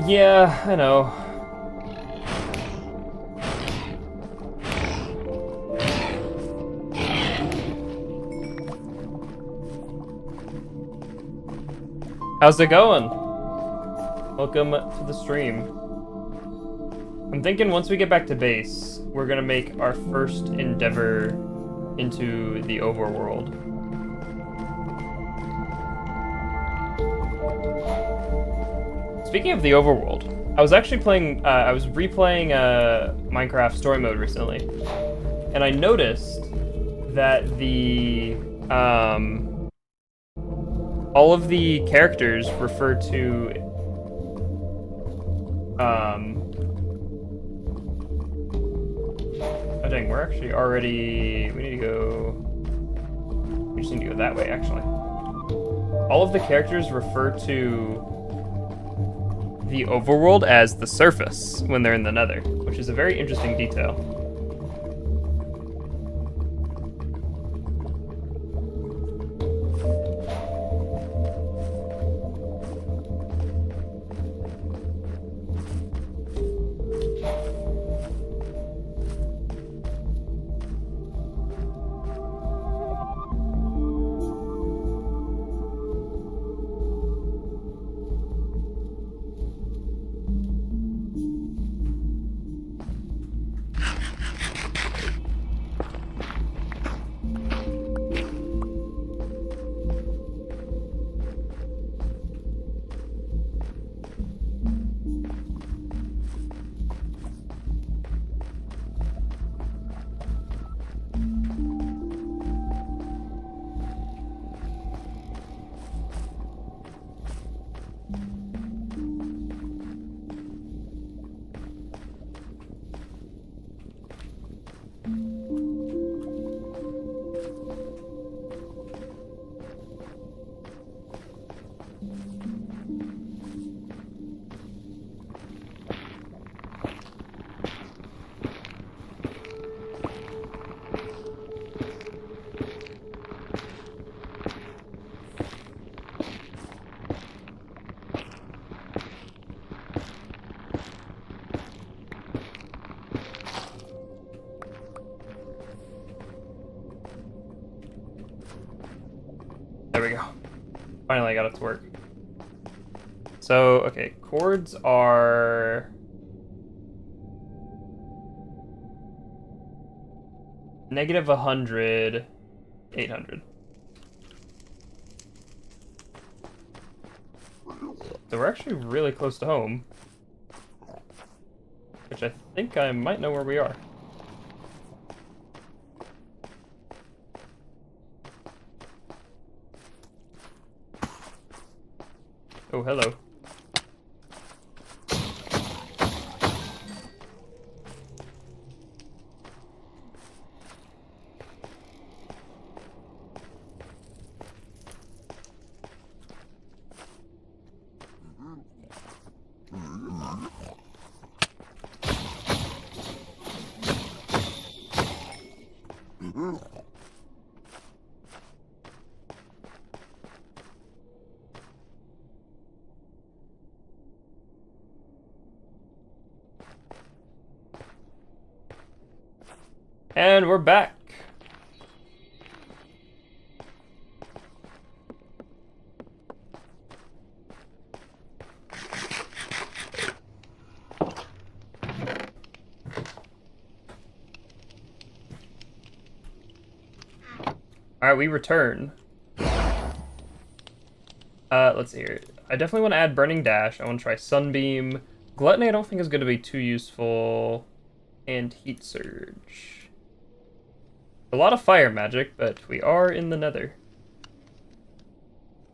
Yeah, I know. How's it going? Welcome to the stream. I'm thinking once we get back to base, we're gonna make our first endeavor into the overworld. Speaking of the overworld, I was actually playing, I was replaying Minecraft Story Mode recently, and I noticed that the, all of the characters refer to, oh dang, we're actually already, we just need to go that way, actually. All of the characters refer to the overworld as the surface when they're in the Nether, which is a very interesting detail. There we go. Finally, I got it to work. So, okay, chords are -100, 800. So we're actually really close to home. Which I think I might know where we are. Oh, hello. And we're back. Alright, we return. Let's see here. I definitely want to add Burning Dash. I want to try Sunbeam. Gluttony I don't think is going to be too useful. And Heat Surge. A lot of fire magic, but we are in the Nether.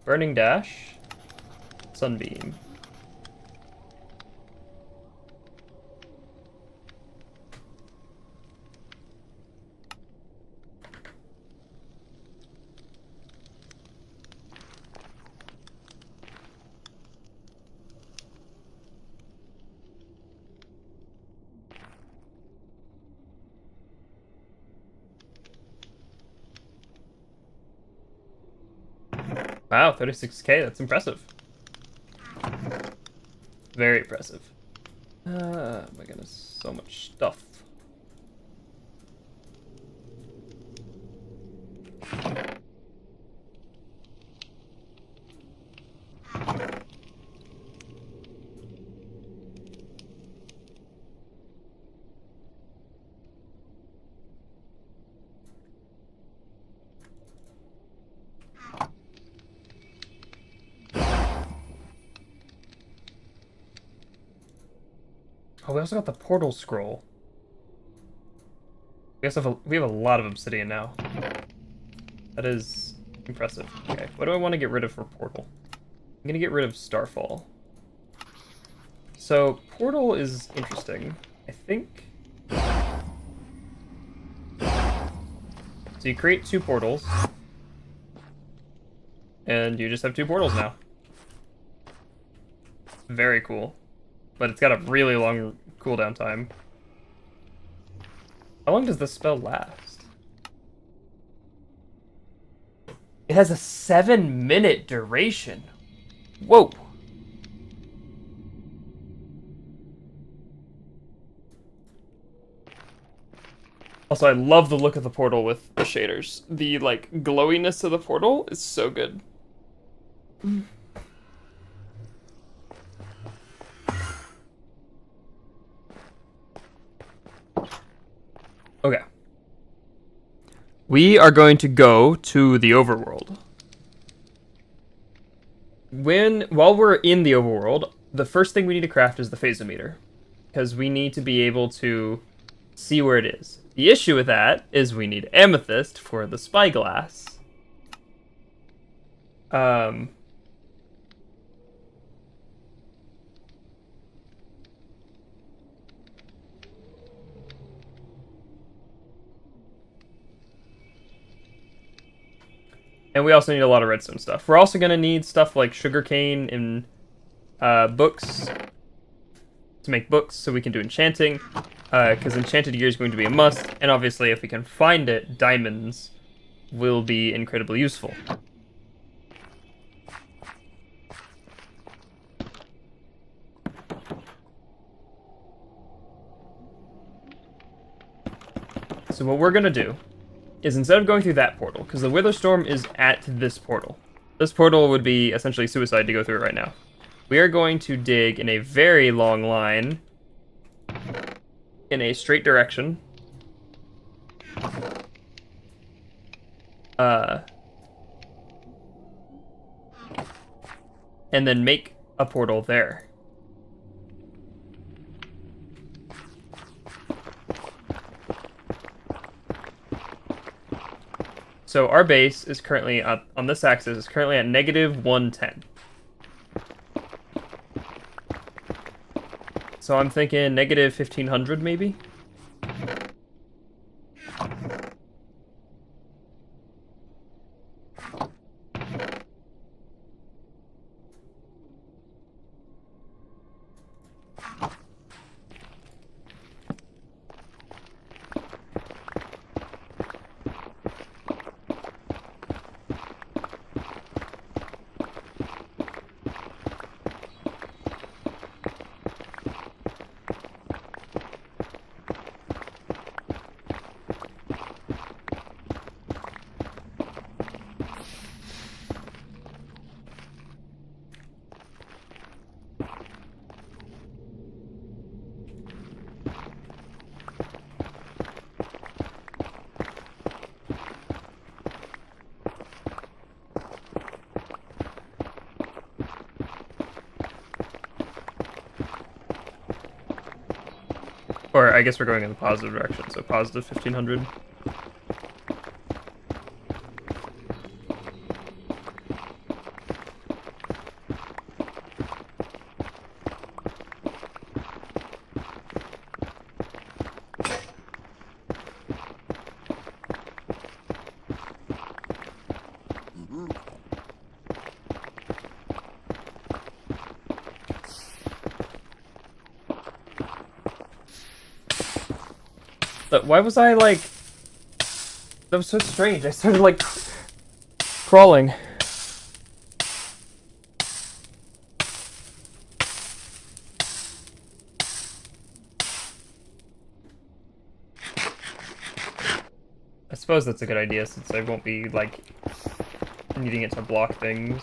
Burning Dash. Sunbeam. Wow, 36k, that's impressive. Very impressive. Oh my goodness, so much stuff. Oh, we also got the portal scroll. We have a lot of obsidian now. That is impressive. Okay, what do I want to get rid of for portal? I'm gonna get rid of Starfall. So portal is interesting. I think. So you create 2 portals, and you just have 2 portals now. Very cool. But it's got a really long cooldown time. How long does this spell last? It has a 7-minute duration. Whoa. Also, I love the look of the portal with the shaders. The, like, glowiness of the portal is so good. Okay. We are going to go to the overworld. While we're in the overworld, the first thing we need to craft is the phasometer, because we need to be able to see where it is. The issue with that is we need amethyst for the spyglass. And we also need a lot of redstone stuff. We're also going to need stuff like sugarcane and books to make books so we can do enchanting, because enchanted gear is going to be a must, and obviously if we can find it, diamonds will be incredibly useful. So what we're going to do is, instead of going through that portal, because the Witherstorm is at this portal. This portal would be essentially suicide to go through it right now. We are going to dig in a very long line in a straight direction. And then make a portal there. So our base is currently on this axis is currently at negative 110. So I'm thinking negative 1500 maybe. Or I guess we're going in the positive direction, so positive 1500. But why was I like... That was so strange. I started like crawling. I suppose that's a good idea since I won't be like needing it to block things.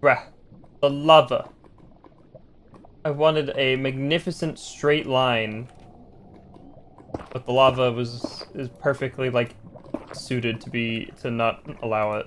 Rah. The lava. I wanted a magnificent straight line, but the lava is perfectly like suited to not allow it.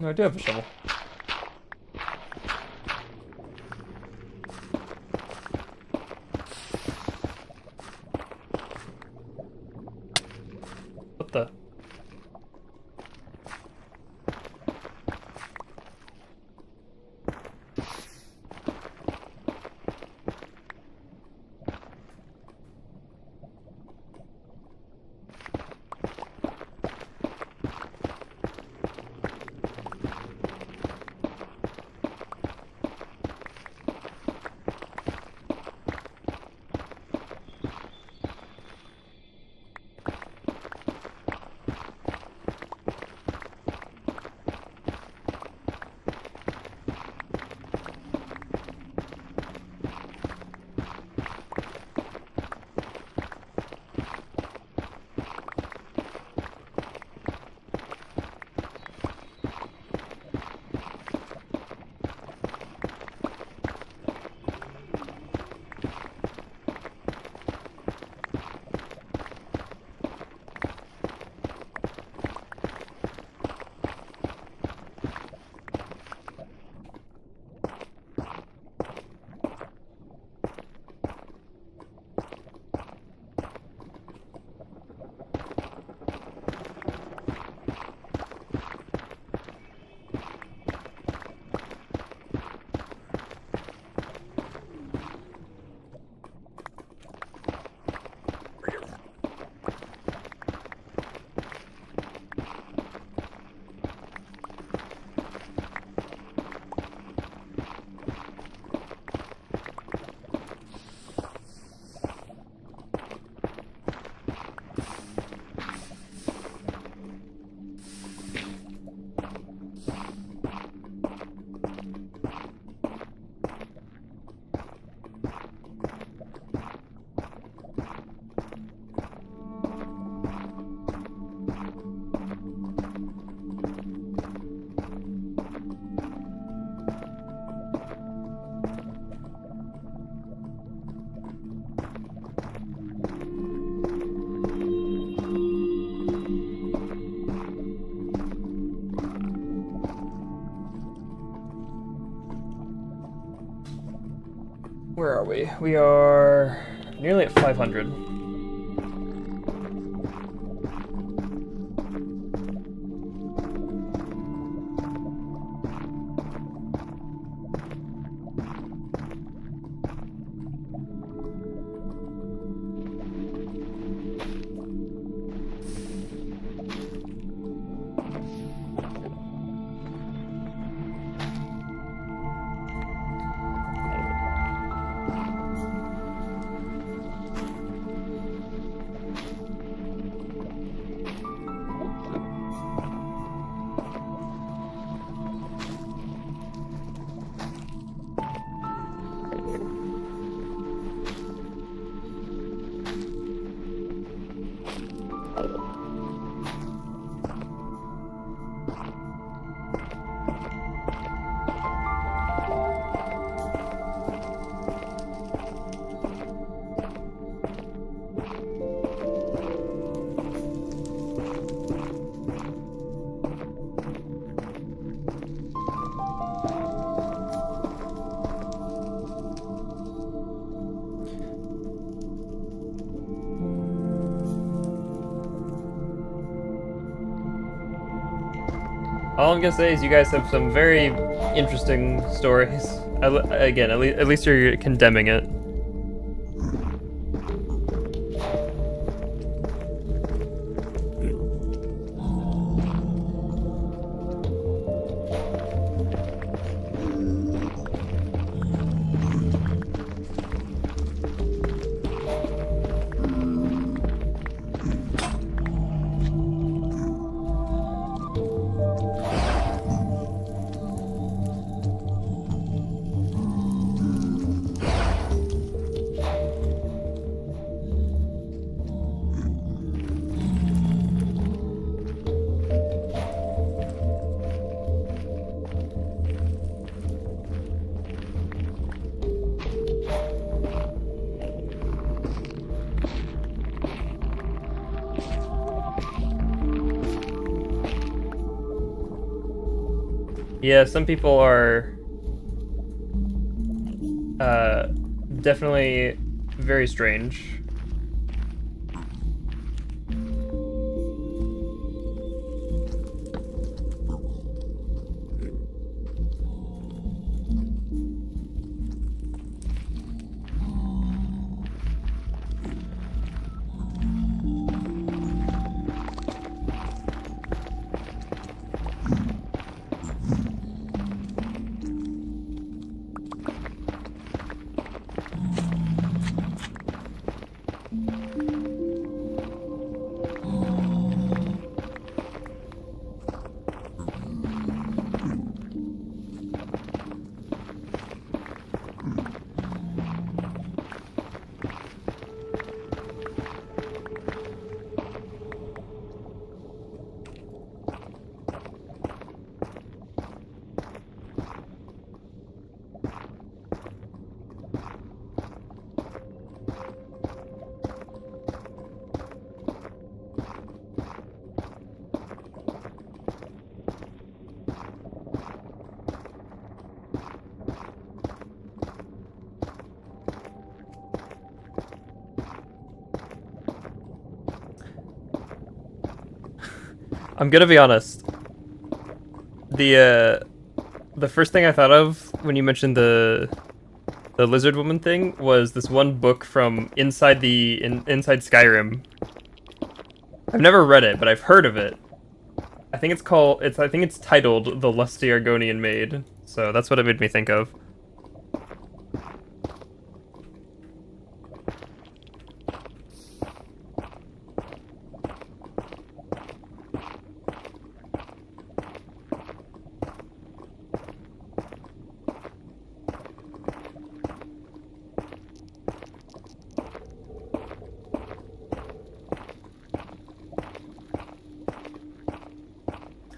No, I do have a shovel. What the? are we? We are nearly at 500. All I'm gonna say is you guys have some very interesting stories. Again, at least you're condemning it. Yeah, some people are definitely very strange. I'm gonna be honest. The first thing I thought of when you mentioned the lizard woman thing was this one book from inside inside Skyrim. I've never read it, but I've heard of it. I think it's titled The Lusty Argonian Maid. So that's what it made me think of.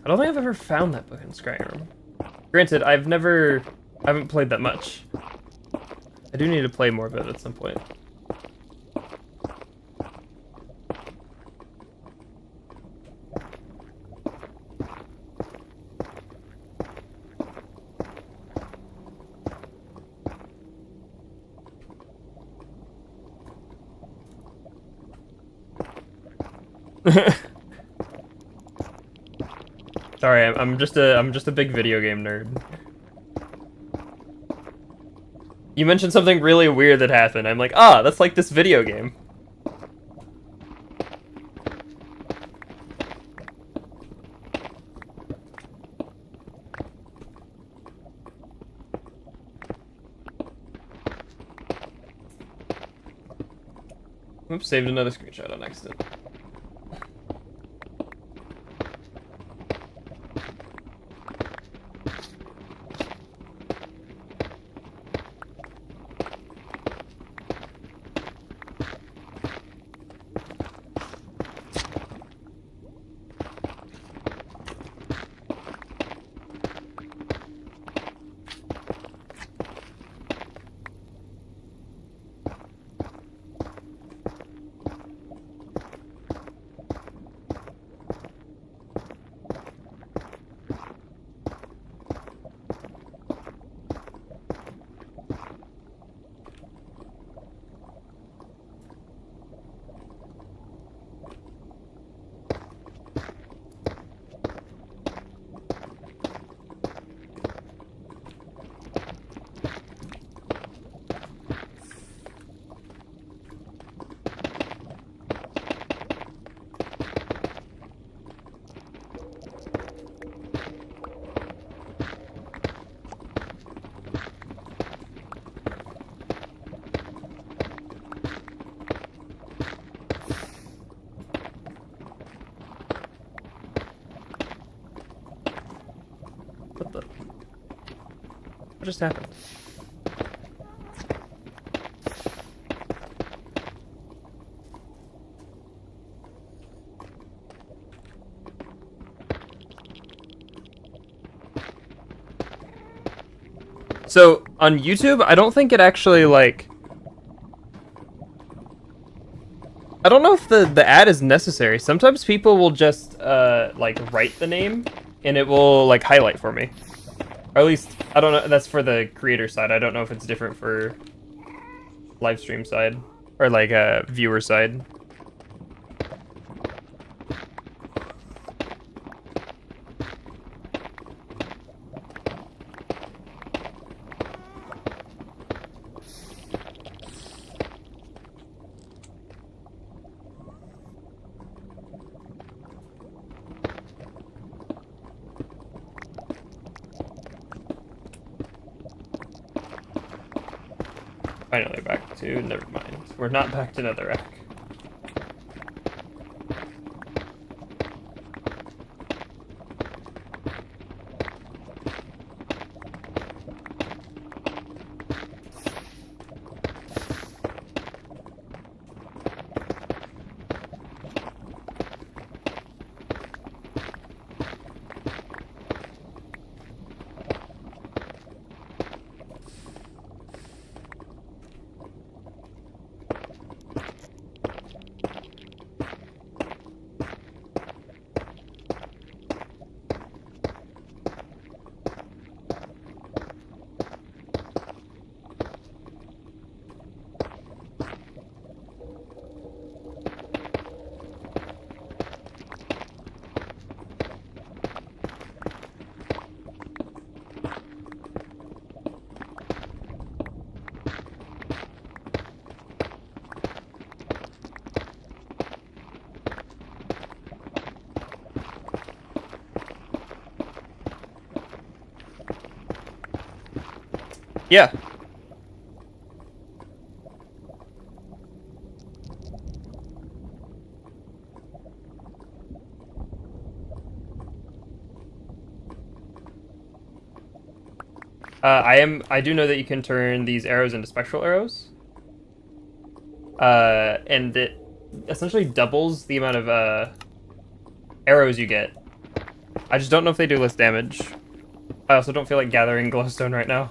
I don't think I've ever found that book in Skyrim. Granted, I haven't played that much. I do need to play more of it at some point. Sorry, I'm just a big video game nerd. You mentioned something really weird that happened. I'm like, ah, that's like this video game. Oops, saved another screenshot on accident. What the? What just happened? So, on YouTube, I don't think it actually, like... I don't know if the ad is necessary. Sometimes people will just, like, write the name, and it will, like, highlight for me. Or at least, I don't know, that's for the creator side. I don't know if it's different for live stream side. Or, like, viewer side. Finally back to Nevermind. We're not back to Netherrack. Yeah. I do know that you can turn these arrows into spectral arrows. And it essentially doubles the amount of, arrows you get. I just don't know if they do less damage. I also don't feel like gathering glowstone right now.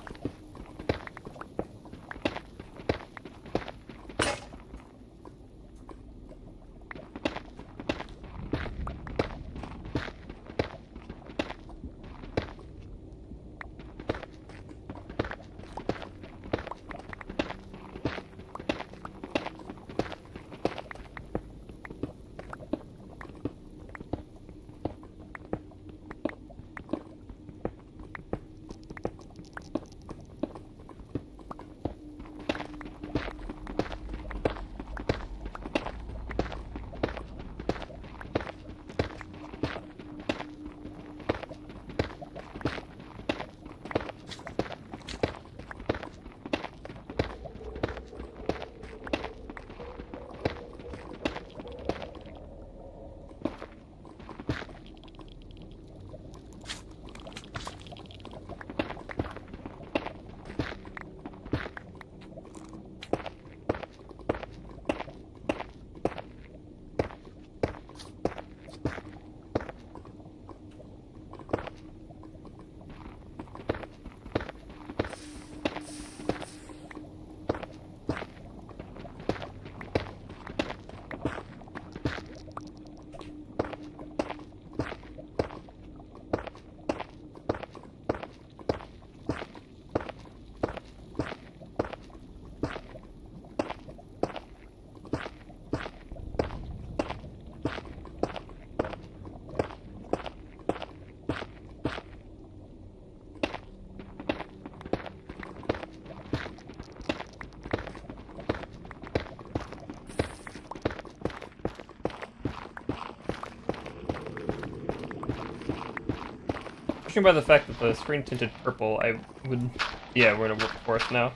Judging by the fact that the screen tinted purple, I would... Yeah, we're in a workforce now.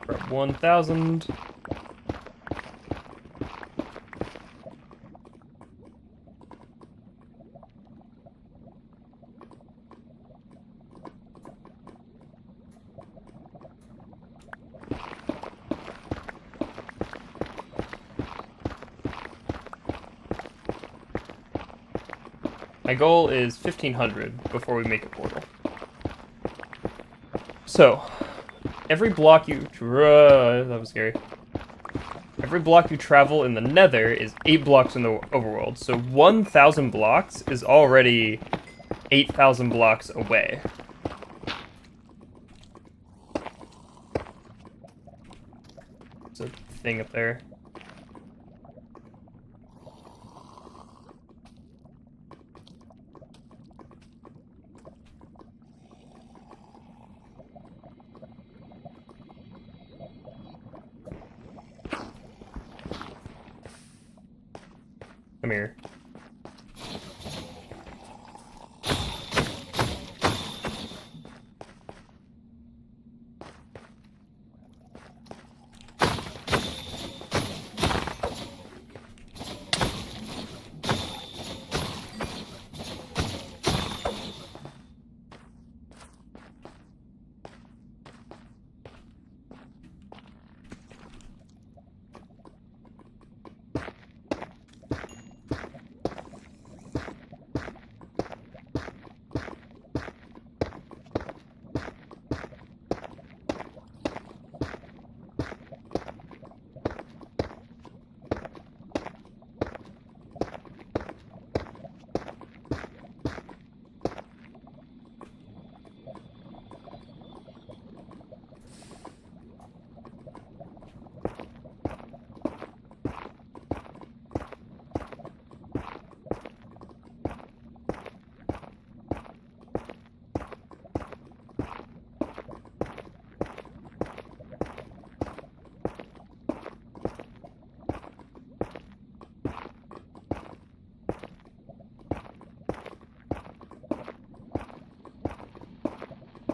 We're at 1,000. My goal is 1,500 before we make a portal. So, every block you... that was scary. Every block you travel in the Nether is 8 blocks in the overworld. So 1,000 blocks is already 8,000 blocks away. There's a thing up there. Come here.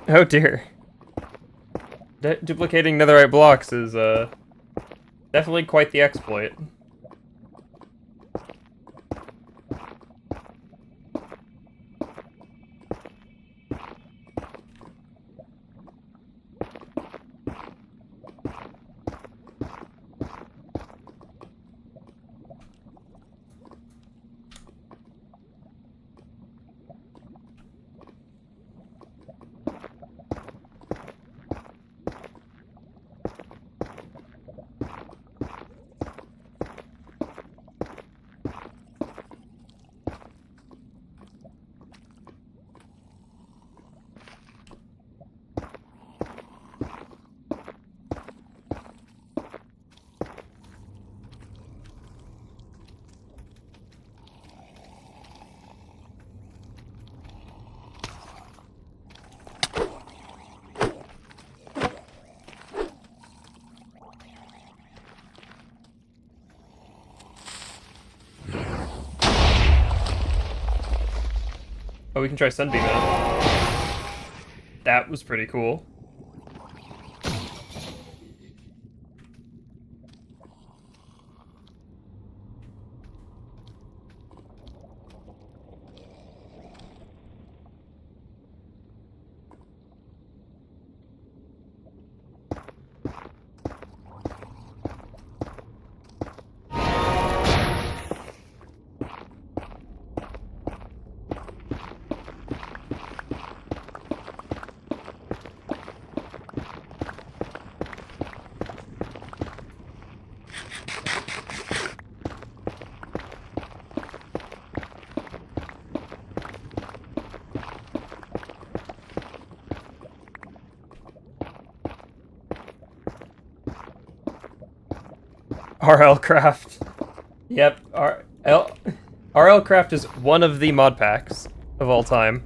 Oh dear. Duplicating netherite blocks is definitely quite the exploit. Oh, we can try Sunbeam now. That was pretty cool. RL Craft. Yep, RL Craft is one of the mod packs of all time.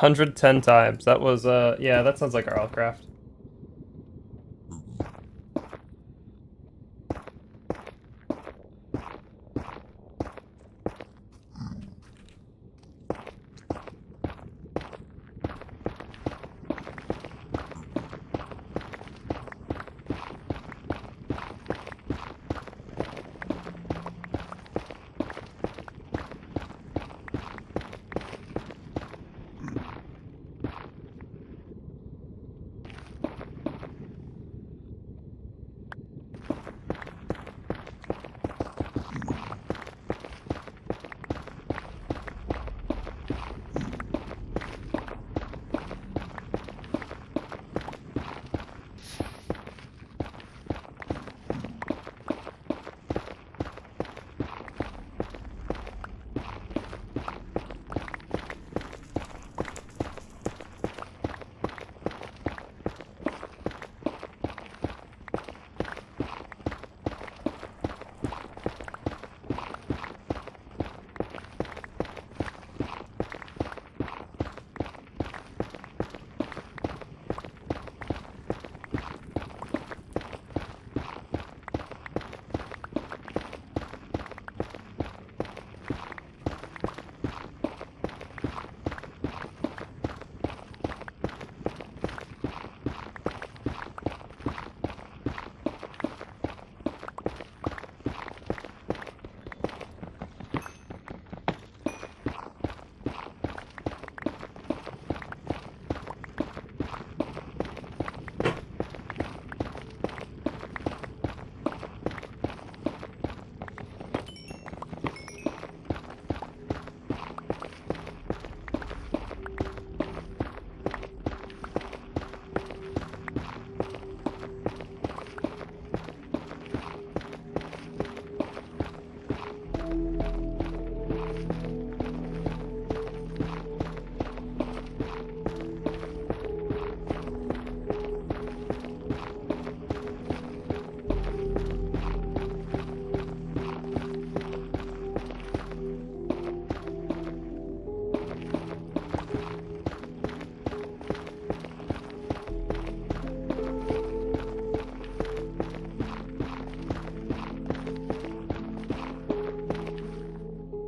110 times. That was, yeah, that sounds like our Allcraft.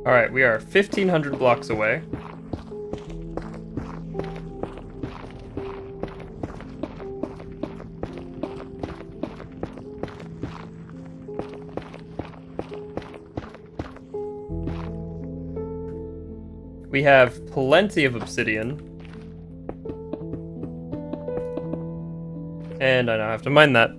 Alright, we are 1,500 blocks away. We have plenty of obsidian. And I now have to mine that.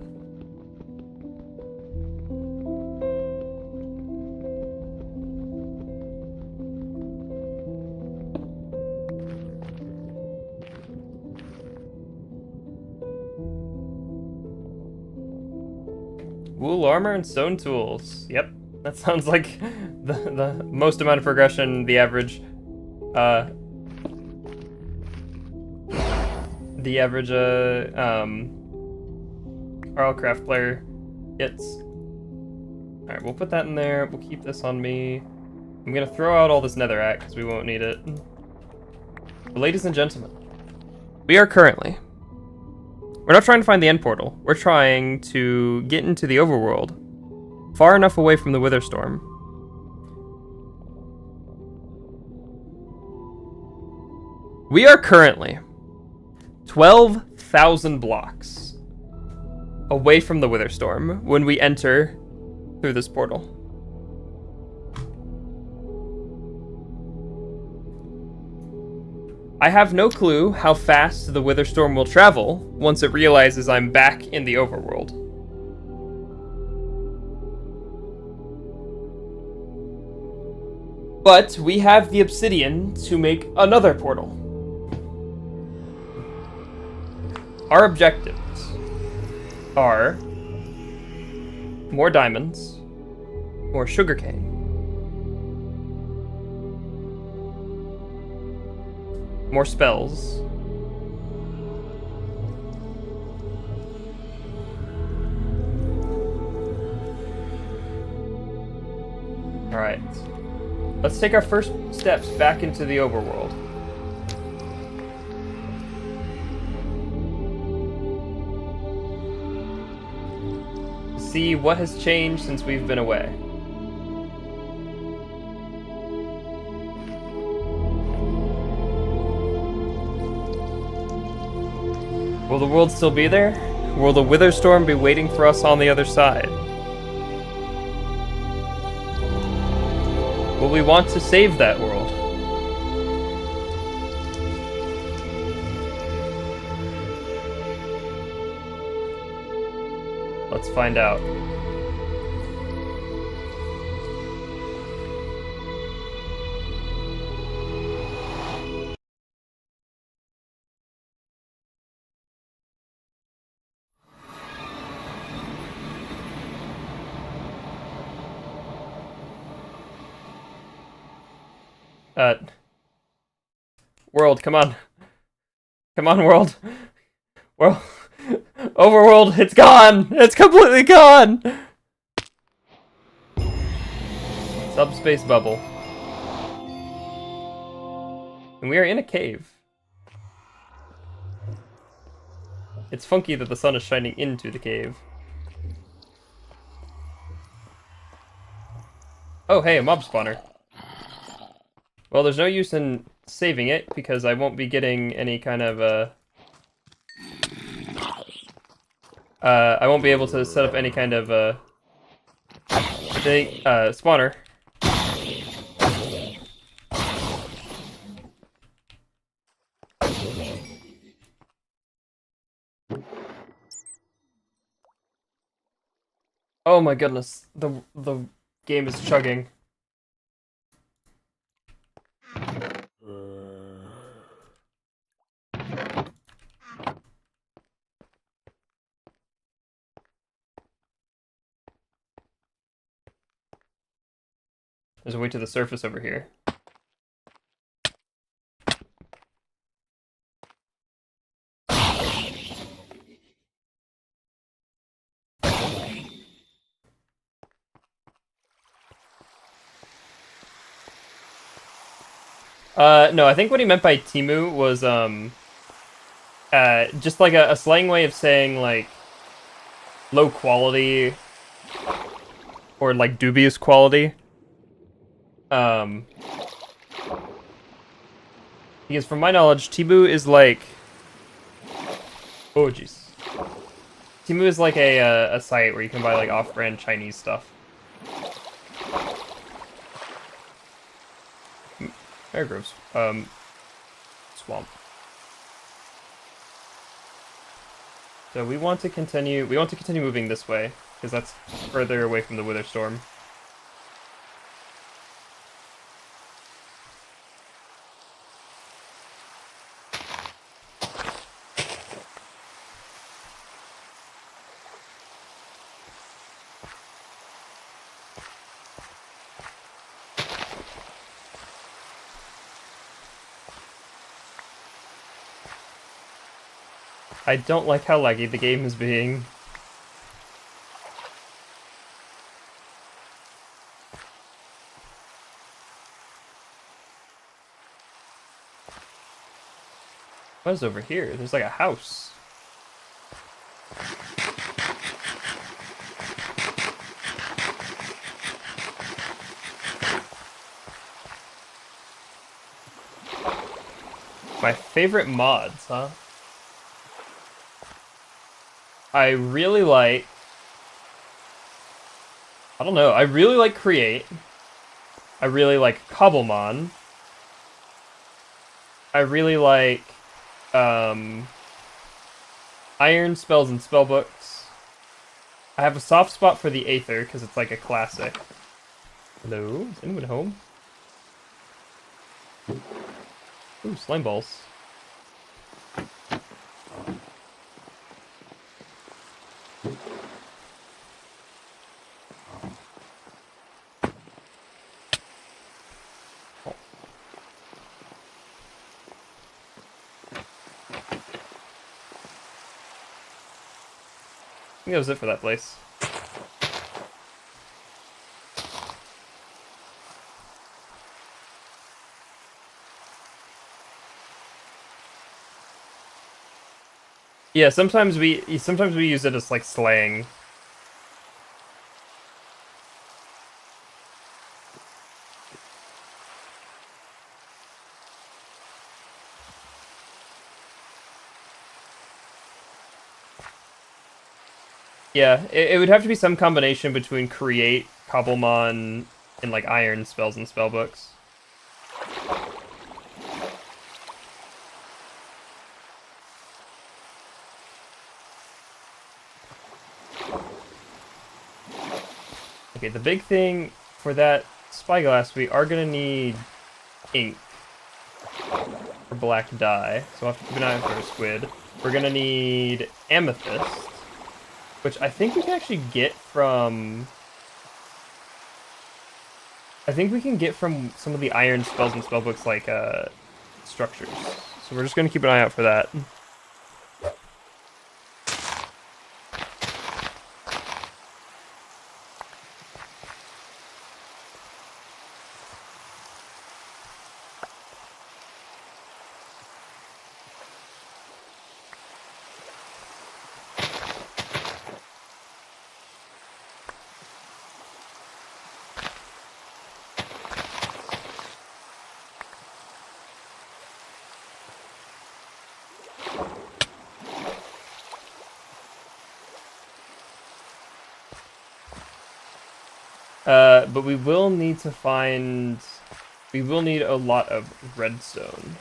Wool armor and stone tools. Yep, that sounds like the most amount of progression the average RLCraft player gets. Alright, we'll put that in there. We'll keep this on me. I'm gonna throw out all this netherrack because we won't need it. But ladies and gentlemen, we are currently... We're not trying to find the end portal. We're trying to get into the overworld, far enough away from the Witherstorm. We are currently 12,000 blocks away from the Witherstorm when we enter through this portal. I have no clue how fast the Witherstorm will travel once it realizes I'm back in the overworld. But we have the obsidian to make another portal. Our objectives are more diamonds, more sugarcane, more spells, alright. Let's take our first steps back into the overworld. see what has changed since we've been away. Will the world still be there? Will the Wither Storm be waiting for us on the other side? Will we want to save that world? Let's find out. World, come on. Come on, world. World. Overworld, it's gone! It's completely gone! Subspace bubble. And we are in a cave. It's funky that the sun is shining into the cave. Oh, hey, a mob spawner. Well, there's no use in saving it, because I won't be getting any kind of, I won't be able to set up any kind of, spawner. Oh my goodness, the game is chugging. There's a way to the surface over here. No, I think what he meant by Timu was, just like a slang way of saying, like, low quality, or, like, dubious quality. Because from my knowledge, Timu is like... Oh, jeez. Timu is like a site where you can buy, like, off-brand Chinese stuff. Air groves. Swamp. So we want to continue moving this way, because that's further away from the Wither Storm. I don't like how laggy the game is being. What is over here? There's like a house. My favorite mods, huh? I really like... I don't know, I really like Create. I really like Cobblemon. I really like... Iron Spells and Spellbooks. I have a soft spot for the Aether, because it's like a classic. Hello? Is anyone home? Ooh, slime balls. I think that was it for that place. Yeah, sometimes we use it as like slang. Yeah, it would have to be some combination between create, Cobblemon, and like iron spells and spellbooks. Okay, the big thing for that spyglass, we are gonna need ink or black dye, so I'll have to keep an eye out for a squid. We're gonna need amethyst, which I think we can actually get from... I think we can get from some of the iron spells and spellbooks like structures. So we're just gonna keep an eye out for that. But we will need to find... We will need a lot of redstone.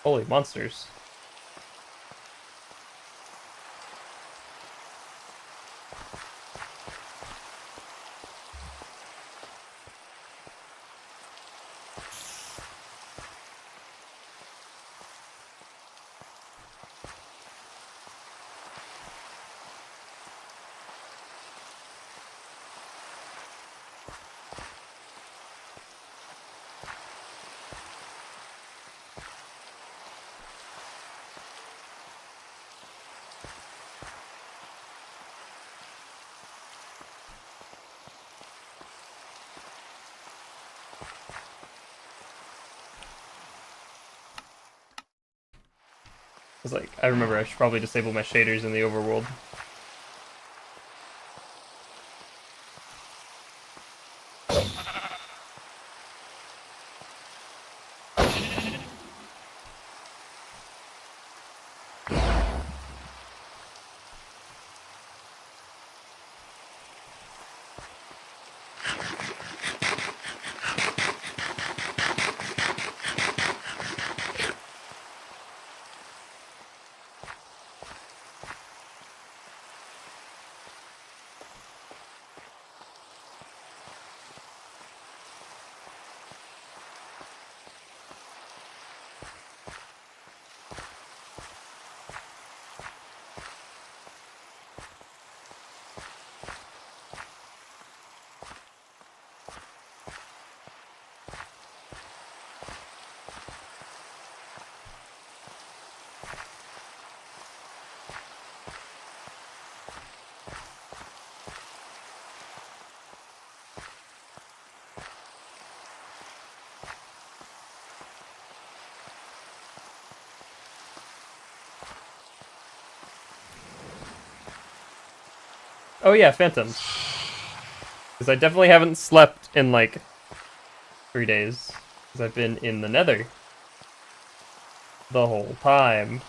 Holy monsters. It's like, I remember I should probably disable my shaders in the overworld. Oh yeah, phantoms. Because I definitely haven't slept in like 3 days. Because I've been in the nether the whole time.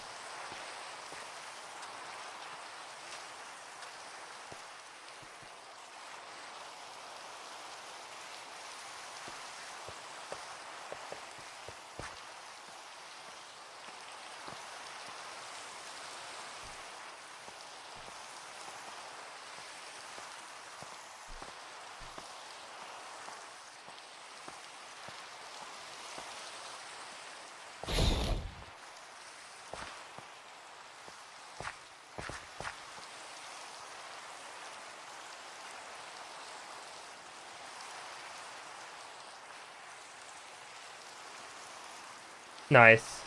Nice.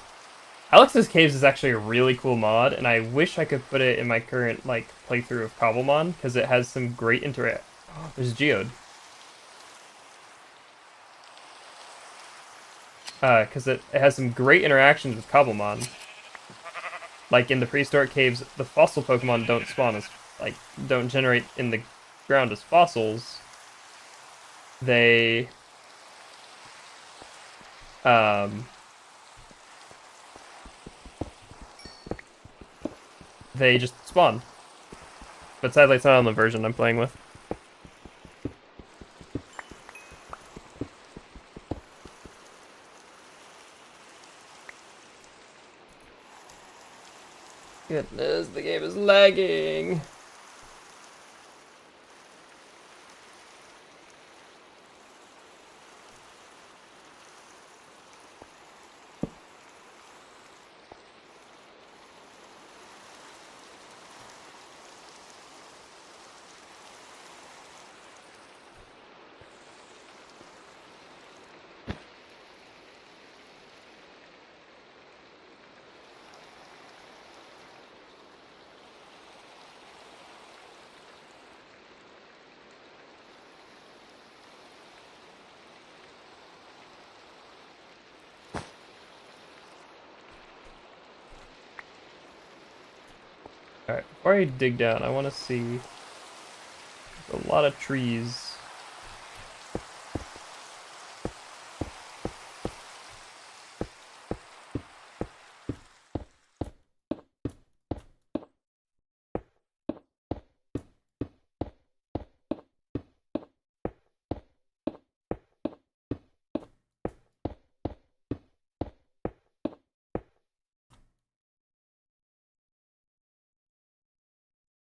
Alex's Caves is actually a really cool mod, and I wish I could put it in my current like playthrough of Cobblemon, because it has some great interact. Oh, there's a geode. because it has some great interactions with Cobblemon. Like in the prehistoric caves, the fossil Pokemon don't spawn as don't generate in the ground as fossils. They um they just spawn. But sadly, it's not on the version I'm playing with. Goodness, the game is lagging. Alright, before I dig down, I want to see a lot of trees.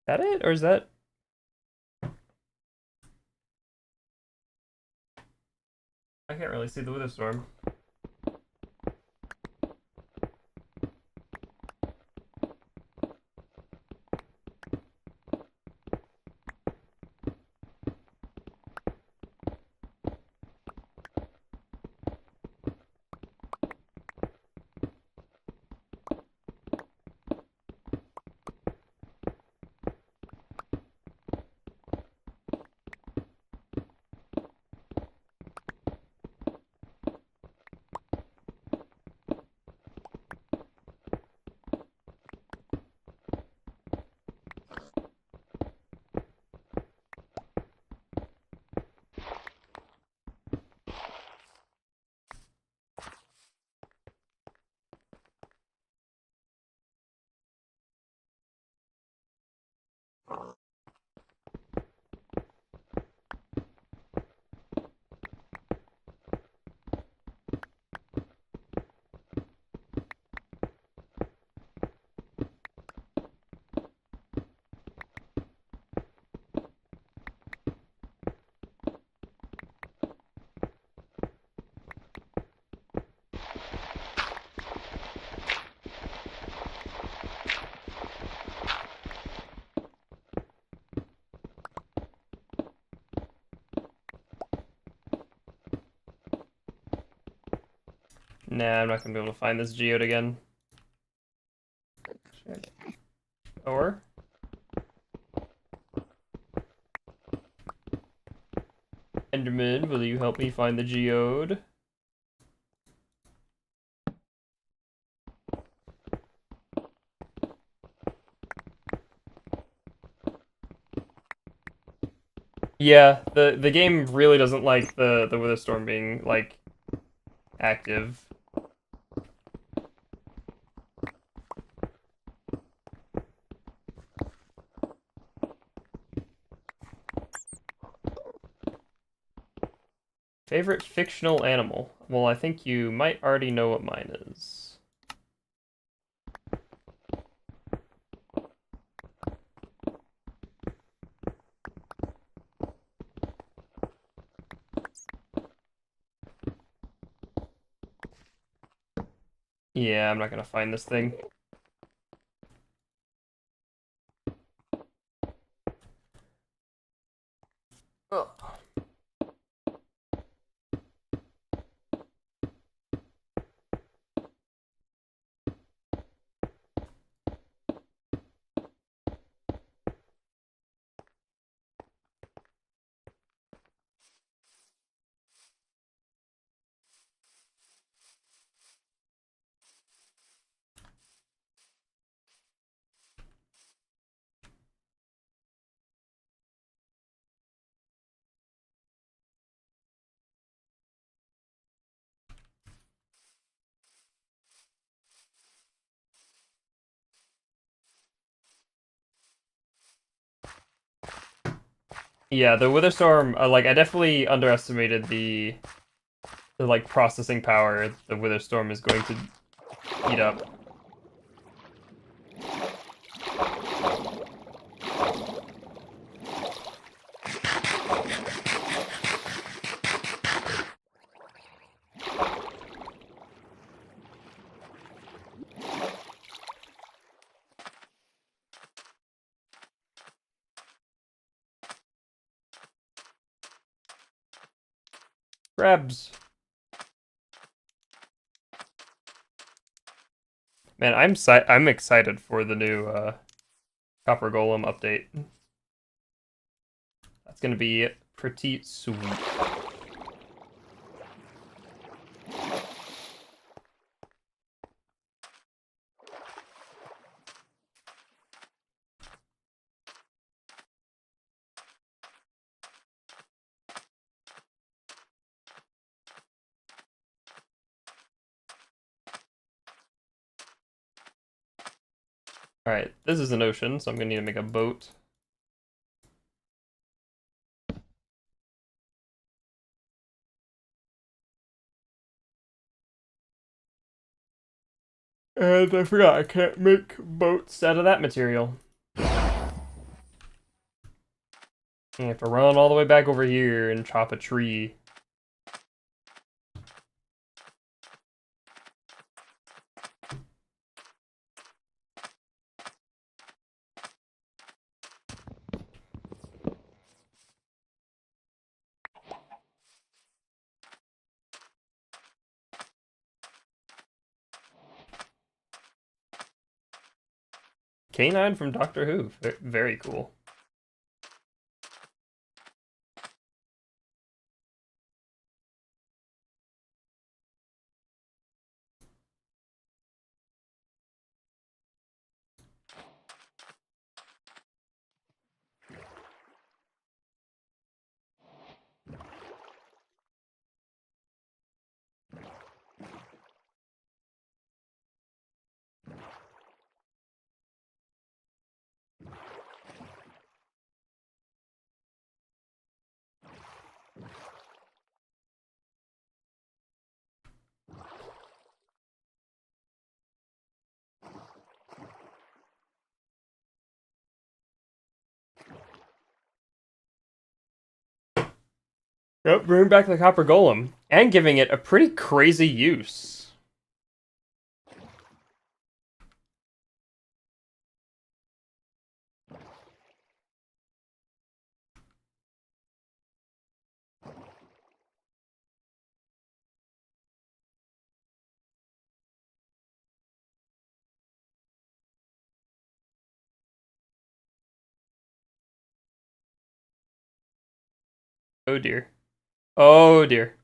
Is that it? Or is that... I can't really see the Wither Storm. Nah, I'm not gonna be able to find this geode again. Shit. Or... Enderman, will you help me find the geode? Yeah, the game really doesn't like the Wither Storm being, like, active. Favorite fictional animal? Well, I think you might already know what mine is. Yeah, I'm not gonna find this thing. Oh. Yeah, the Wither Storm, like, I definitely underestimated the like, processing power the Wither Storm is going to eat up. Crabs. Man, I'm excited for the new Copper Golem update. That's gonna be pretty sweet. Alright, this is an ocean, so I'm gonna need to make a boat. And I forgot, I can't make boats out of that material. I have to run all the way back over here and chop a tree. Canine from Doctor Who. Very cool. Yep, bringing back the Copper Golem and giving it a pretty crazy use. Oh dear. Oh dear.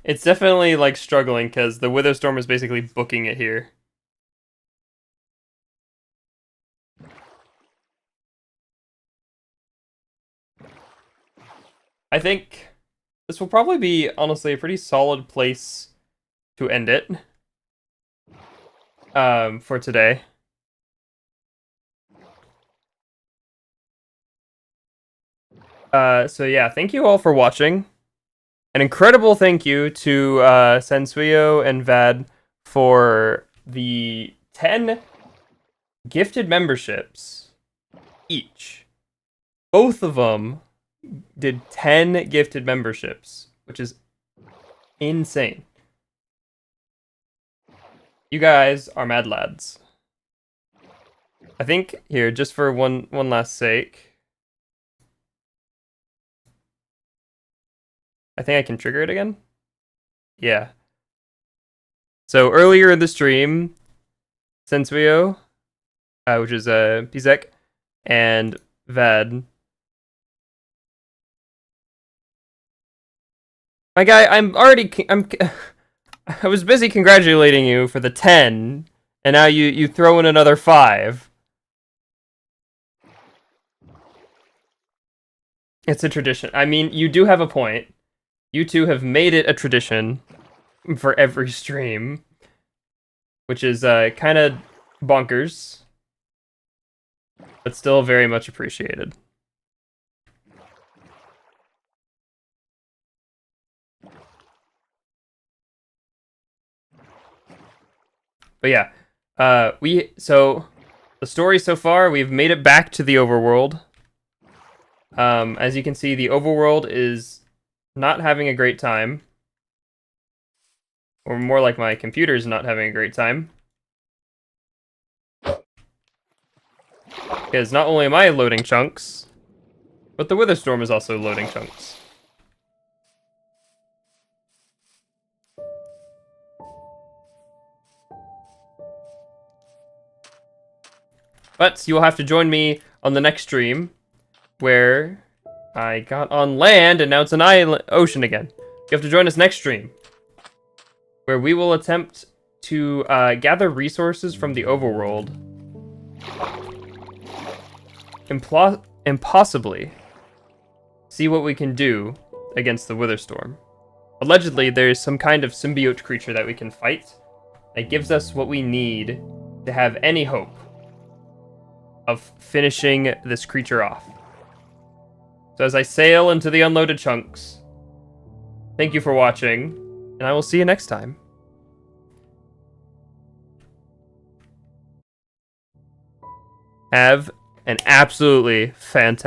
It's definitely like struggling because the Wither Storm is basically booking it here. I think this will probably be, honestly, a pretty solid place to end it for today. So yeah, thank you all for watching. An incredible thank you to Sensuio and Vad for the 10 gifted memberships each. Both of them did 10 gifted memberships, which is insane. You guys are mad lads. I think here, just for one last sake, I think I can trigger it again. Yeah. So earlier in the stream, Sensuio, which is Pizek, and Vad. My guy, I was busy congratulating you for the 10, and now you throw in another 5. It's a tradition. I mean, you do have a point. You two have made it a tradition for every stream. which is kind of bonkers, but still very much appreciated. But yeah, so the story so far, we've made it back to the overworld. As you can see, the overworld is not having a great time. Or more like my computer's not having a great time. Because not only am I loading chunks, but the Witherstorm is also loading chunks. But you will have to join me on the next stream, where I got on land and now it's an ocean again. You have to join us next stream, where we will attempt to gather resources from the overworld and possibly see what we can do against the Witherstorm. Allegedly, there's some kind of symbiote creature that we can fight that gives us what we need to have any hope of finishing this creature off. So as I sail into the unloaded chunks, thank you for watching, and I will see you next time. Have an absolutely fantastic